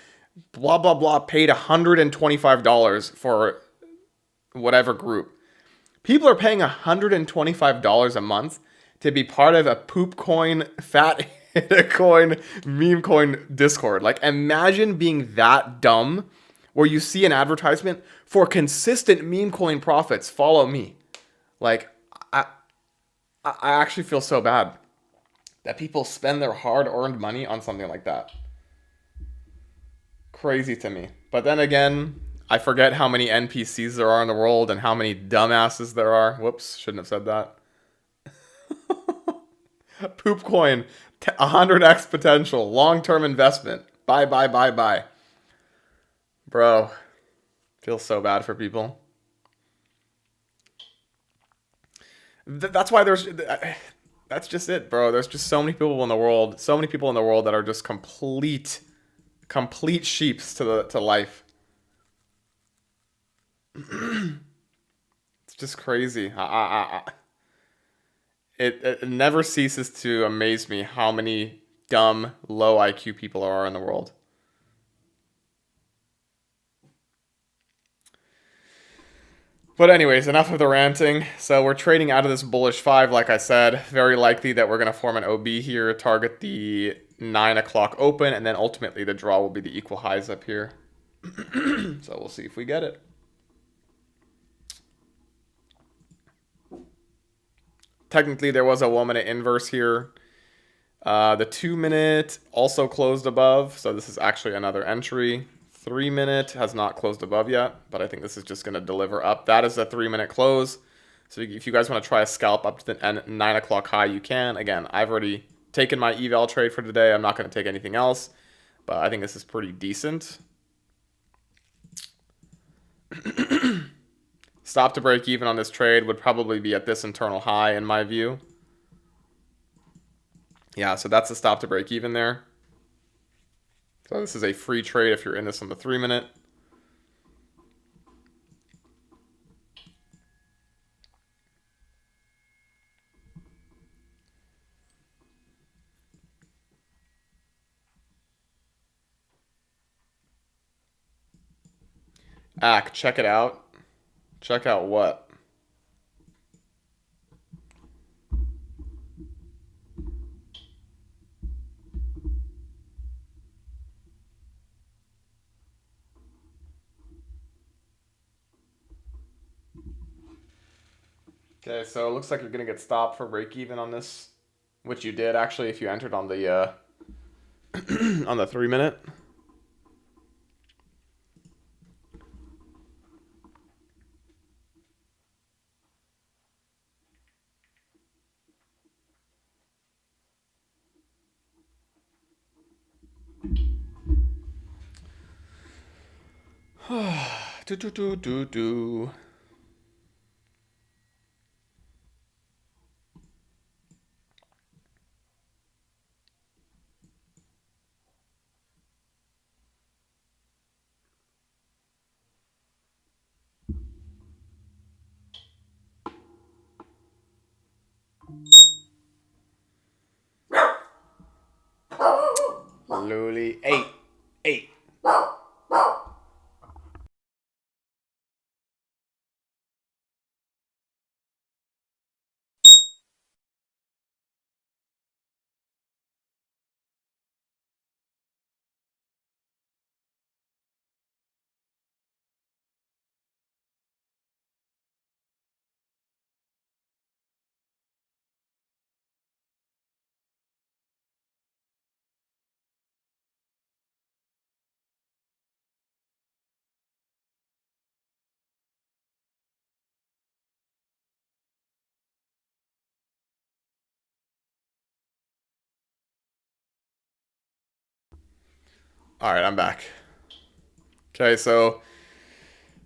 Blah blah blah. Paid $125 for whatever group. People are paying $125 a month to be part of a Poop Coin, Fat Hida Coin, Meme Coin Discord. Like, imagine being that dumb where you see an advertisement for consistent meme coin profits. Follow me. Like, I actually feel so bad that people spend their hard-earned money on something like that. Crazy to me. But then again, I forget how many NPCs there are in the world and how many dumbasses there are. Whoops, shouldn't have said that. Poop Coin, 100x potential, long-term investment. Buy. Bro, feel so bad for people. That's why there's. That's just it, bro. There's just so many people in the world. So many people in the world that are just complete sheeps to life. It's just crazy. It never ceases to amaze me how many dumb, low IQ people there are in the world. But anyways, enough of the ranting. So we're trading out of this bullish 5, like I said. Very likely that we're going to form an OB here, target the 9 o'clock open, and then ultimately the draw will be the equal highs up here. So we'll see if we get it. Technically, there was a 1 minute inverse here. The 2 minute also closed above, so this is actually another entry. 3 minute has not closed above yet, but I think this is just going to deliver up. That is a 3 minute close. So if you guys want to try a scalp up to the 9 o'clock high, you can. Again, I've already taken my eval trade for today. I'm not going to take anything else, but I think this is pretty decent. Stop to break even on this trade would probably be at this internal high in my view. Yeah, so that's the stop to break even there. So this is a free trade if you're in this on the 3 minute. Ack, check it out. Check out what? Okay, so it looks like you're gonna get stopped for break even on this, which you did actually if you entered on the on the 3 minute. do do do do do. Luli 8. 8. All right, I'm back. Okay, so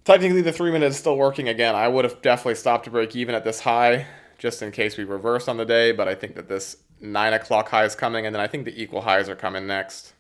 technically the 3 minute is still working again. I would have definitely stopped to break even at this high just in case we reversed on the day, but I think that this 9 o'clock high is coming, and then I think the equal highs are coming next.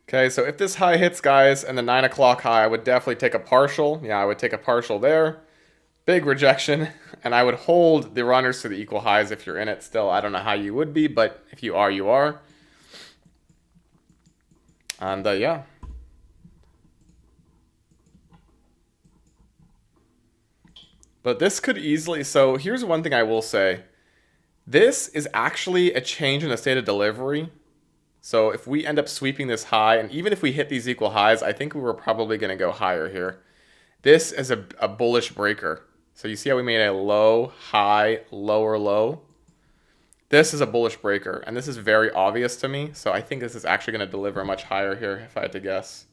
Okay, so if this high hits, guys, and the 9 o'clock high, I would definitely take a partial. Yeah, I would take a partial there. Big rejection. And I would hold the runners to the equal highs if you're in it still. I don't know how you would be, but if you are, you are. And yeah. But this could easily... So here's one thing I will say. This is actually a change in the state of delivery. So if we end up sweeping this high, and even if we hit these equal highs, I think we were probably going to go higher here. This is a bullish breaker. So you see how we made a low, high, lower, low? This is a bullish breaker, and this is very obvious to me. So I think this is actually going to deliver much higher here if I had to guess.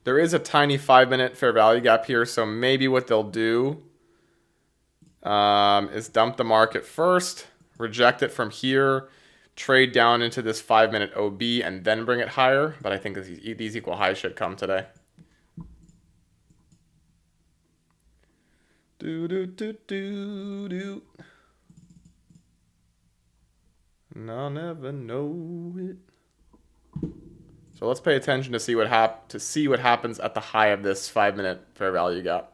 There is a tiny 5-minute fair value gap here, so maybe what they'll do is dump the market first, reject it from here, trade down into this 5-minute OB, and then bring it higher. But I think these equal highs should come today. And I'll never know it. So let's pay attention to see what happens at the high of this 5-minute fair value gap.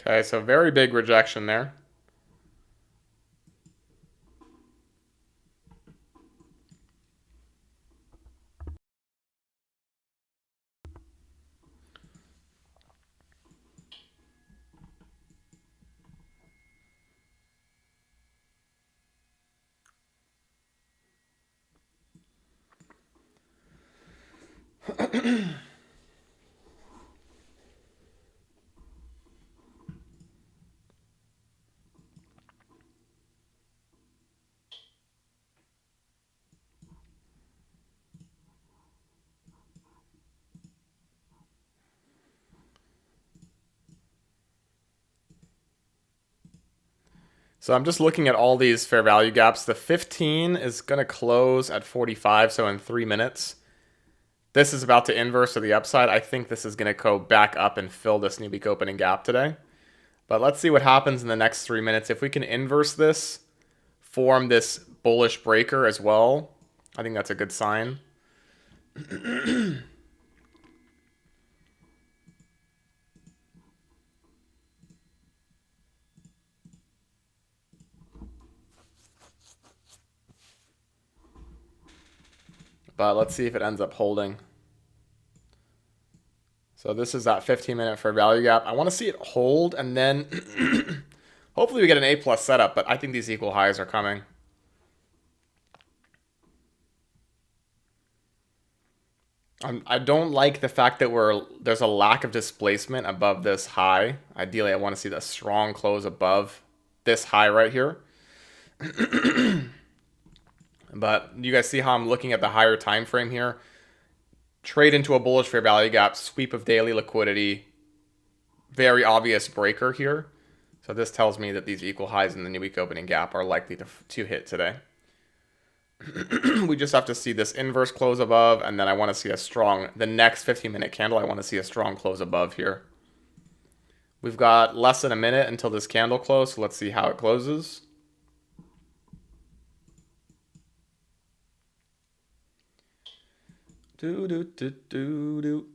Okay, so very big rejection there. So I'm just looking at all these fair value gaps. The 15 is going to close at 45, so in 3 minutes. This is about to inverse to the upside. I think this is going to go back up and fill this new week opening gap today. But let's see what happens in the next 3 minutes. If we can inverse this, form this bullish breaker as well, I think that's a good sign. But let's see if it ends up holding. So this is that 15-minute fair value gap. I want to see it hold, and then hopefully we get an A+ setup, but I think these equal highs are coming. I don't like the fact that there's a lack of displacement above this high. Ideally, I want to see the strong close above this high right here. But you guys see how I'm looking at the higher time frame here? Trade into a bullish fair value gap, sweep of daily liquidity, very obvious breaker here. So this tells me that these equal highs in the new week opening gap are likely to hit today. We just have to see this inverse close above, and then I want to see the next 15-minute candle, I want to see a strong close above here. We've got less than a minute until this candle close, so let's see how it closes. Do do do do do.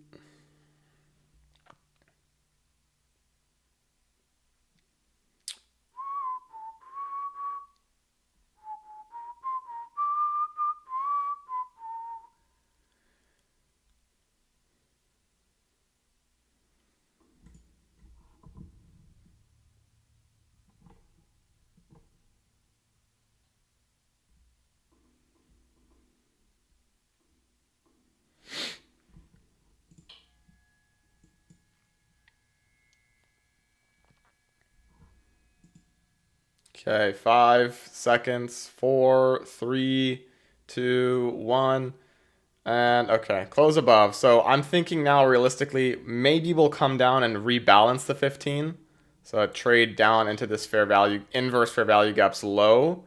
Okay, 5 seconds, 4, 3, 2, 1. And okay, close above. So I'm thinking now realistically, maybe we'll come down and rebalance the 15. So a trade down into this fair value, inverse fair value gaps low.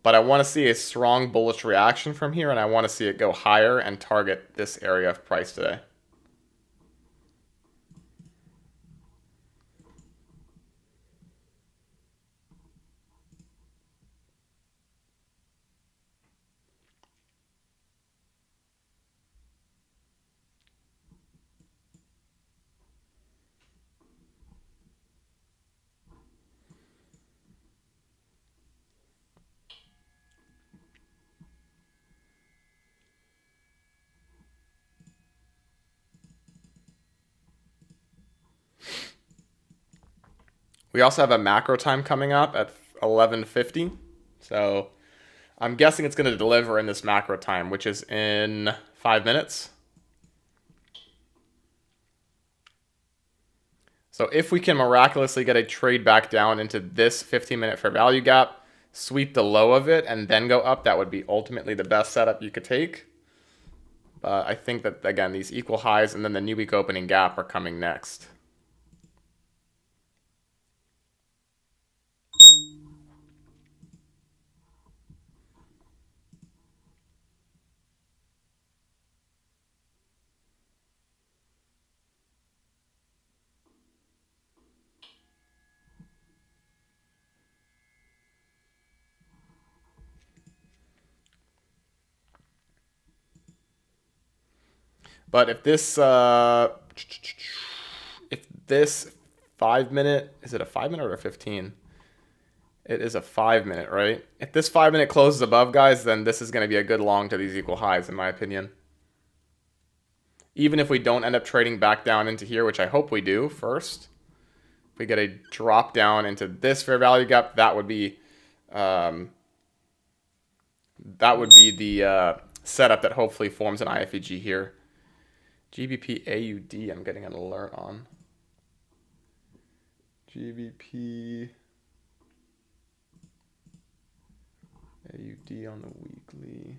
But I want to see a strong bullish reaction from here, and I want to see it go higher and target this area of price today. We also have a macro time coming up at 11:50. So I'm guessing it's going to deliver in this macro time, which is in 5 minutes. So if we can miraculously get a trade back down into this 15-minute fair value gap, sweep the low of it, and then go up, that would be ultimately the best setup you could take. But I think that, again, these equal highs and then the new week opening gap are coming next. But if this 5 minute, is it a 5 minute or a 15? It is a 5 minute, right? If this 5 minute closes above, guys, then this is going to be a good long to these equal highs, in my opinion. Even if we don't end up trading back down into here, which I hope we do first. If we get a drop down into this fair value gap, that would be the setup that hopefully forms an IFEG here. GBP AUD, I'm getting an alert on. GBP AUD on the weekly.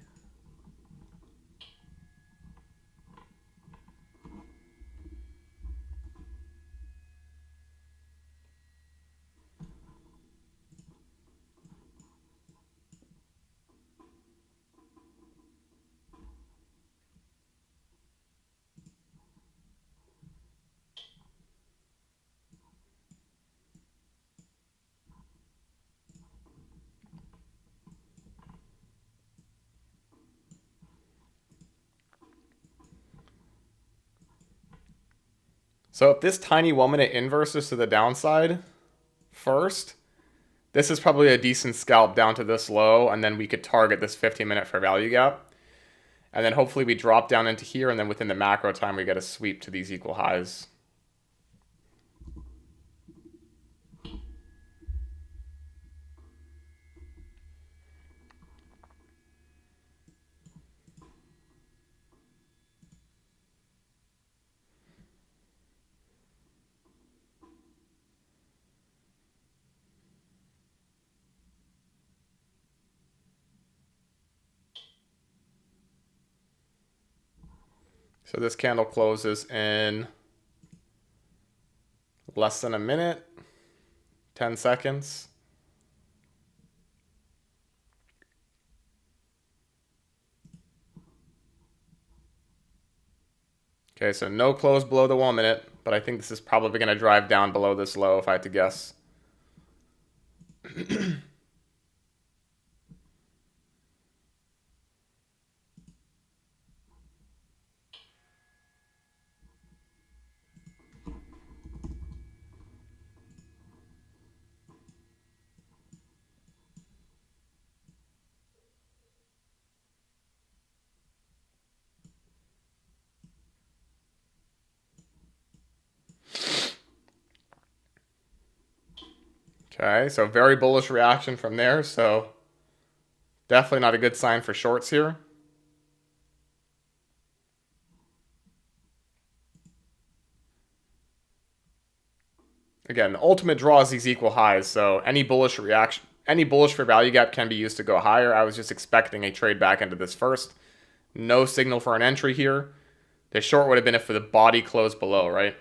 So if this tiny 1 minute inverses to the downside first, this is probably a decent scalp down to this low, and then we could target this 15-minute fair value gap. And then hopefully we drop down into here, and then within the macro time, we get a sweep to these equal highs. So this candle closes in less than a minute, 10 seconds. Okay, so no close below the 1 minute, but I think this is probably going to drive down below this low if I had to guess. Okay, so very bullish reaction from there. So definitely not a good sign for shorts here. Again, the ultimate draw is these equal highs. So any bullish reaction any bullish fair value gap can be used to go higher. I was just expecting a trade back into this first. No signal for an entry here. The short would have been if the body closed below, right?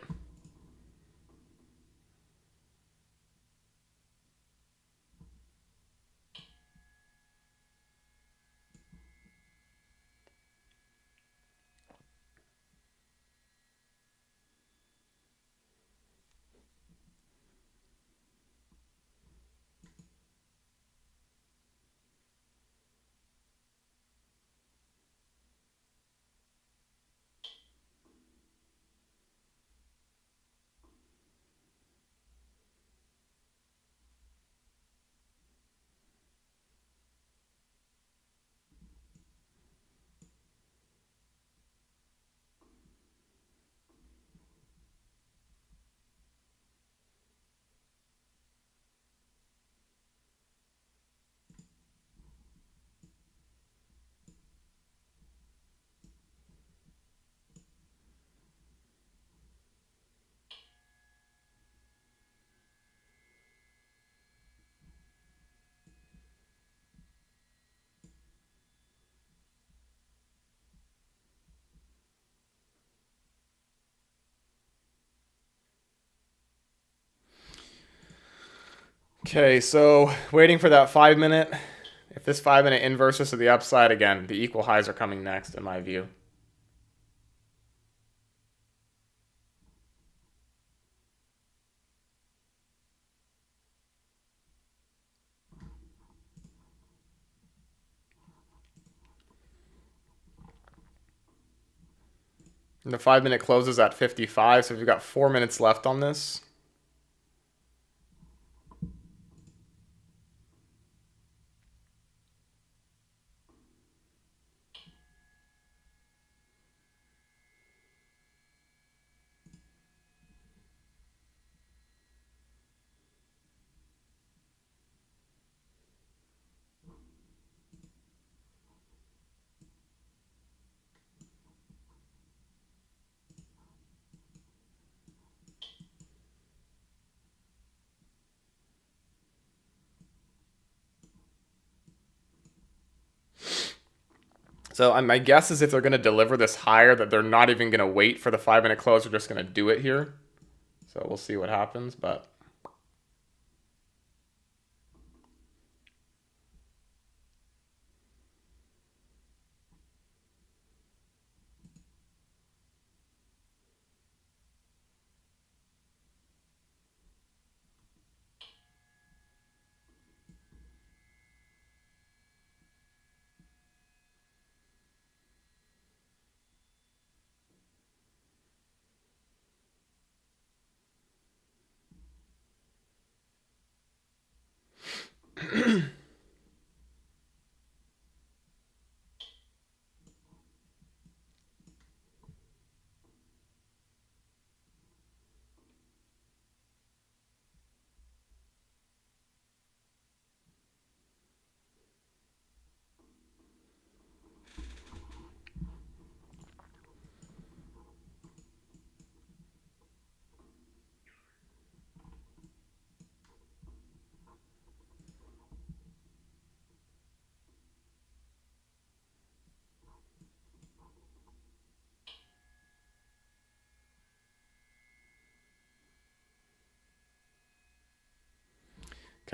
Okay, so waiting for that 5 minute. If this 5 minute inverse is to the upside again, the equal highs are coming next in my view. And the 5 minute closes at 55, so we've got 4 minutes left on this. So my guess is if they're going to deliver this higher, that they're not even going to wait for the 5 minute close. They're just going to do it here. So we'll see what happens, but.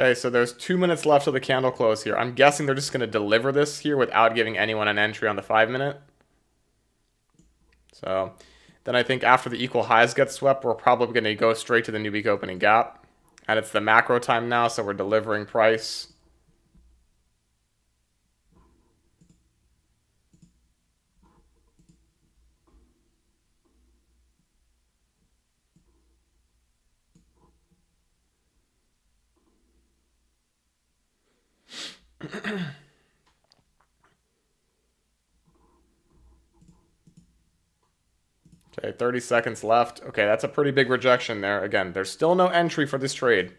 Okay, so there's 2 minutes left of the candle close here. I'm guessing they're just going to deliver this here without giving anyone an entry on the 5 minute. So then I think after the equal highs get swept, we're probably going to go straight to the new week opening gap. And it's the macro time now, so we're delivering price. Okay, 30 seconds left. Okay, that's a pretty big rejection there. Again, there's still no entry for this trade.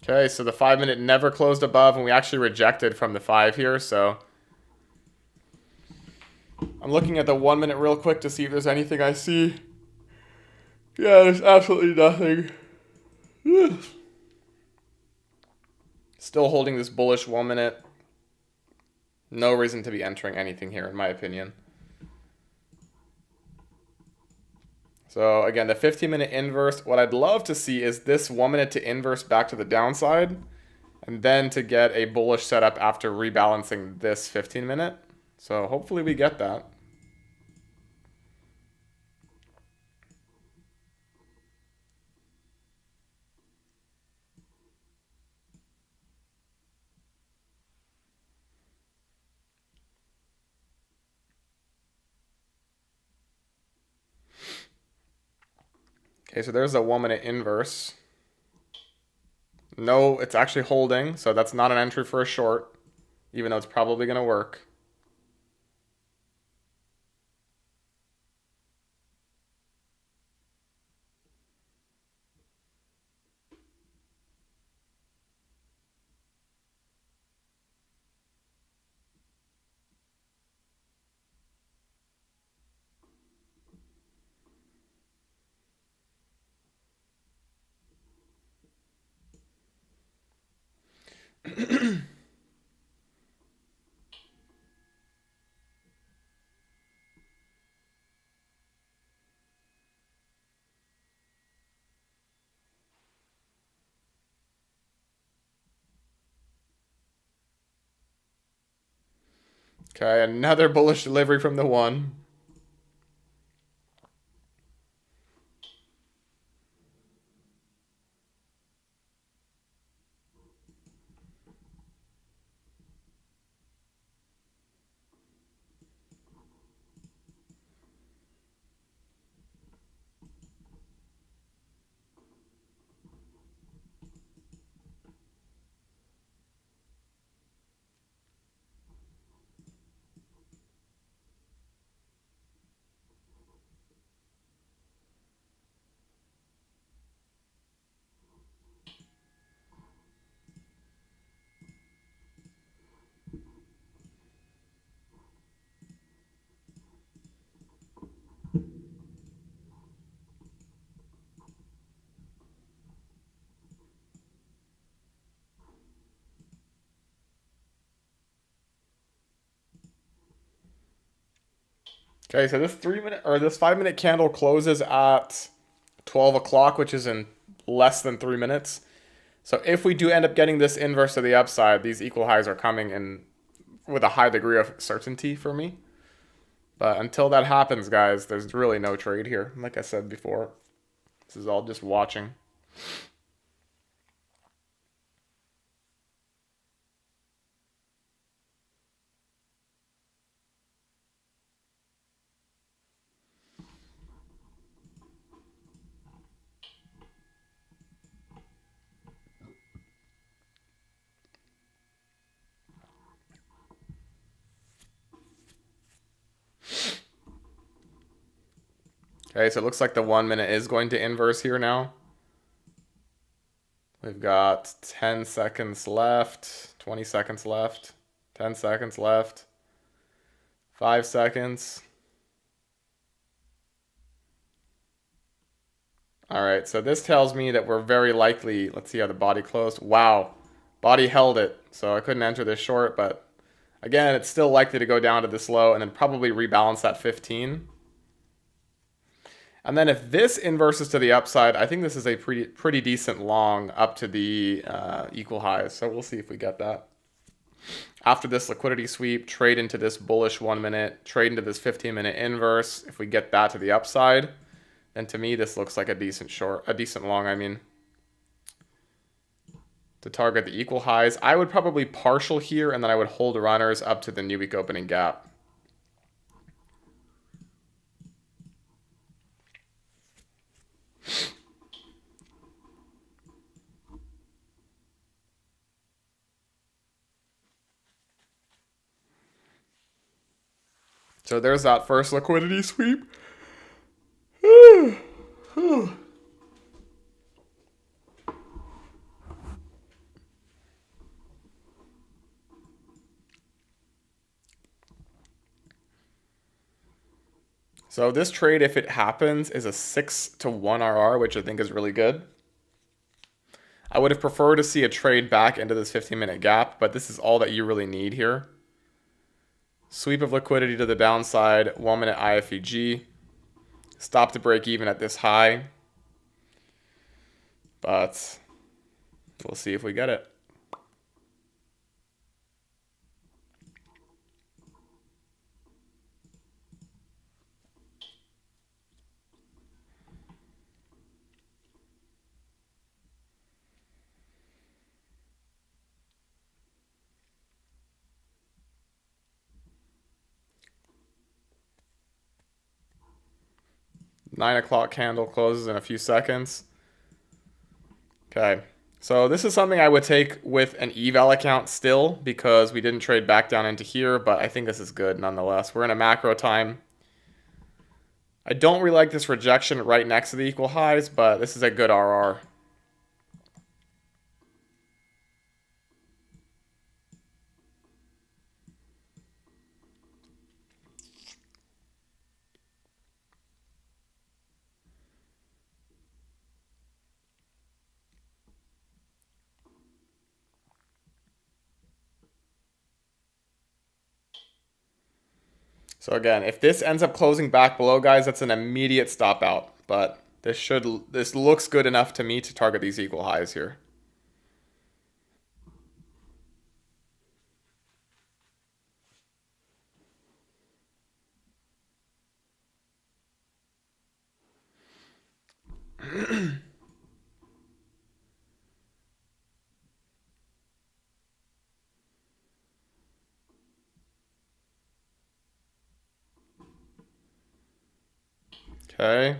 Okay, so the 5 minute never closed above, and we actually rejected from the 5 here, so I'm looking at the 1 minute real quick to see if there's anything I see. Yeah, there's absolutely nothing. Still holding this bullish 1 minute. No reason to be entering anything here, in my opinion. So again, the 15-minute inverse, what I'd love to see is this 1 minute to inverse back to the downside, and then to get a bullish setup after rebalancing this 15-minute. So hopefully we get that. Okay, so there's a 1 minute inverse. No, it's actually holding, so that's not an entry for a short, even though it's probably going to work. Okay, another bullish delivery from the 1. Okay, so this 3 minute or this 5 minute candle closes at 12 o'clock, which is in less than 3 minutes. So if we do end up getting this inverse to the upside, these equal highs are coming in with a high degree of certainty for me. But until that happens, guys, there's really no trade here. Like I said before, this is all just watching. Okay, so it looks like the 1 minute is going to inverse here now. We've got 10 seconds left, 20 seconds left, 10 seconds left, 5 seconds. All right, so this tells me that we're very likely, let's see how the body closed. Wow, body held it, so I couldn't enter this short, but again, it's still likely to go down to this low and then probably rebalance that 15. And then if this inverses to the upside, I think this is a pretty decent long up to the equal highs. So we'll see if we get that. After this liquidity sweep, trade into this bullish 1 minute, trade into this 15-minute inverse. If we get that to the upside, then to me this looks like a decent short, a decent long, I mean. To target the equal highs, I would probably partial here, and then I would hold runners up to the new week opening gap. So there's that first liquidity sweep. So this trade, if it happens, is a 6-to-1 RR, which I think is really good. I would have preferred to see a trade back into this 15-minute gap, but this is all that you really need here. Sweep of liquidity to the downside, 1-minute IFEG. Stop to break even at this high. But we'll see if we get it. Nine o'clock candle closes in a few seconds. Okay, so this is something I would take with an eval account still because we didn't trade back down into here, but I think this is good nonetheless. We're in a macro time. I don't really like this rejection right next to the equal highs, but this is a good RR. So again, if this ends up closing back below, guys, that's an immediate stop out. But this looks good enough to me to target these equal highs here. Okay,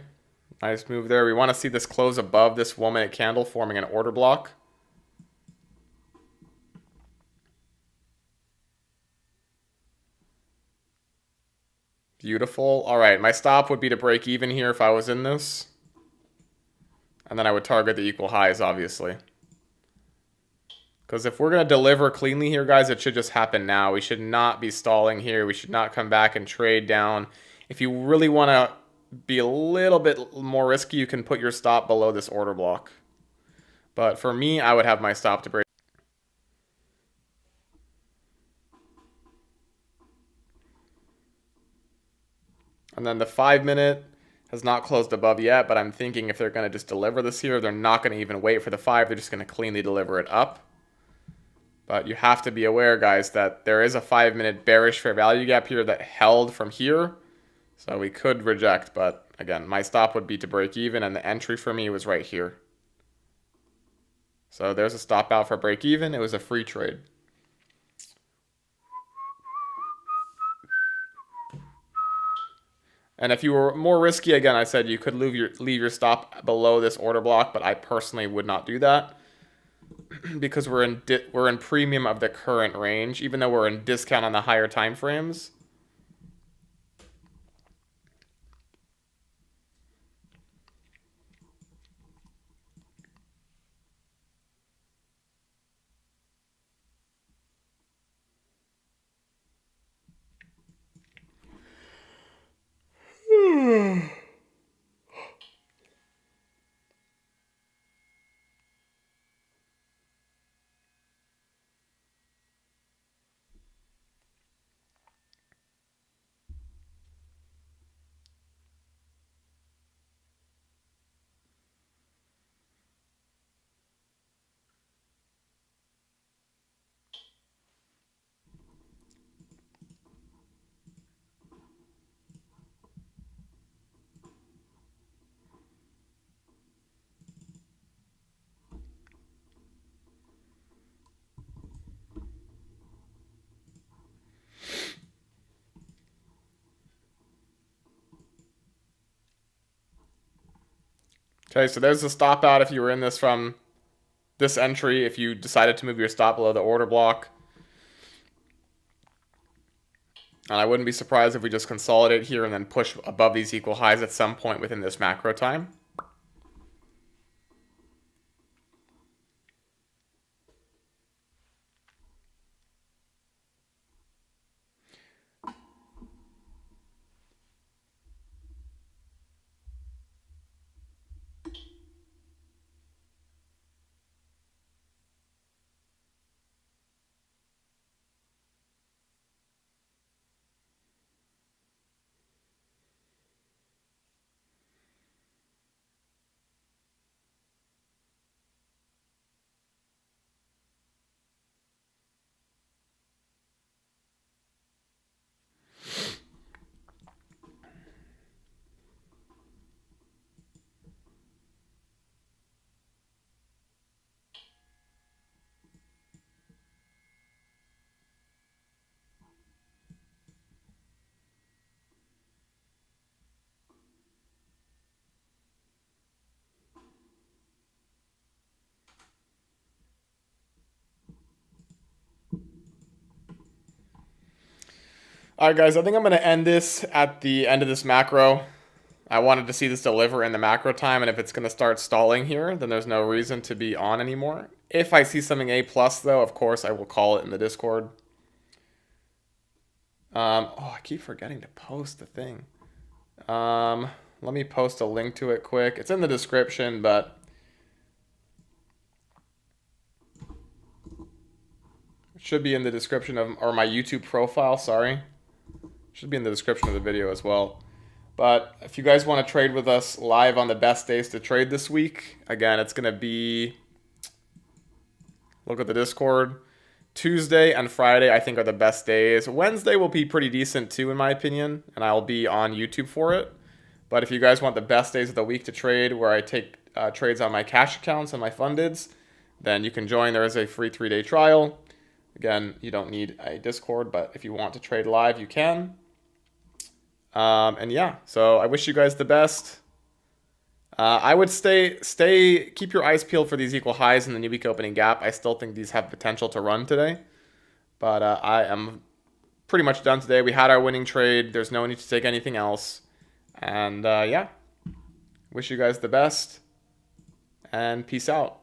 nice move there. We want to see this close above this 1-minute candle, forming an order block. Beautiful. All right, my stop would be to break even here if I was in this. And then I would target the equal highs, obviously. Because if we're going to deliver cleanly here, guys, it should just happen now. We should not be stalling here. We should not come back and trade down. If you really want to be a little bit more risky, you can put your stop below this order block. But for me, I would have my stop to break. And then the 5-minute has not closed above yet, but I'm thinking if they're going to just deliver this here, they're not going to even wait for the 5. They're just going to cleanly deliver it up. But you have to be aware, guys, that there is a 5-minute bearish fair value gap here that held from here. So we could reject, but again, my stop would be to break even, and the entry for me was right here. So there's a stop out for break even. It was a free trade. And if you were more risky, again, I said you could leave your stop below this order block, but I personally would not do that because we're in premium of the current range, even though we're in discount on the higher time frames. Okay, so there's the stop out if you were in this from this entry, if you decided to move your stop below the order block. And I wouldn't be surprised if we just consolidate here and then push above these equal highs at some point within this macro time. All right, guys, I think I'm going to end this at the end of this macro. I wanted to see this deliver in the macro time, and if it's going to start stalling here, then there's no reason to be on anymore. If I see something A+, though, of course, I will call it in the Discord. Oh, I keep forgetting to post the thing. Let me post a link to it quick. It's in the description, but it should be in the description of, or my YouTube profile, sorry. Should be in the description of the video as well. But if you guys want to trade with us live on the best days to trade this week, again, it's going to be, look at the Discord. Tuesday and Friday, I think, are the best days. Wednesday will be pretty decent too, in my opinion, and I'll be on YouTube for it. But if you guys want the best days of the week to trade, where I take trades on my cash accounts and my fundeds, then you can join. There is a free 3-day trial. Again, you don't need a Discord, but if you want to trade live, you can. And yeah, so I wish you guys the best. I would keep your eyes peeled for these equal highs in the new week opening gap. I still think these have potential to run today, but I am pretty much done today. We had our winning trade. There's no need to take anything else. And yeah, wish you guys the best and peace out.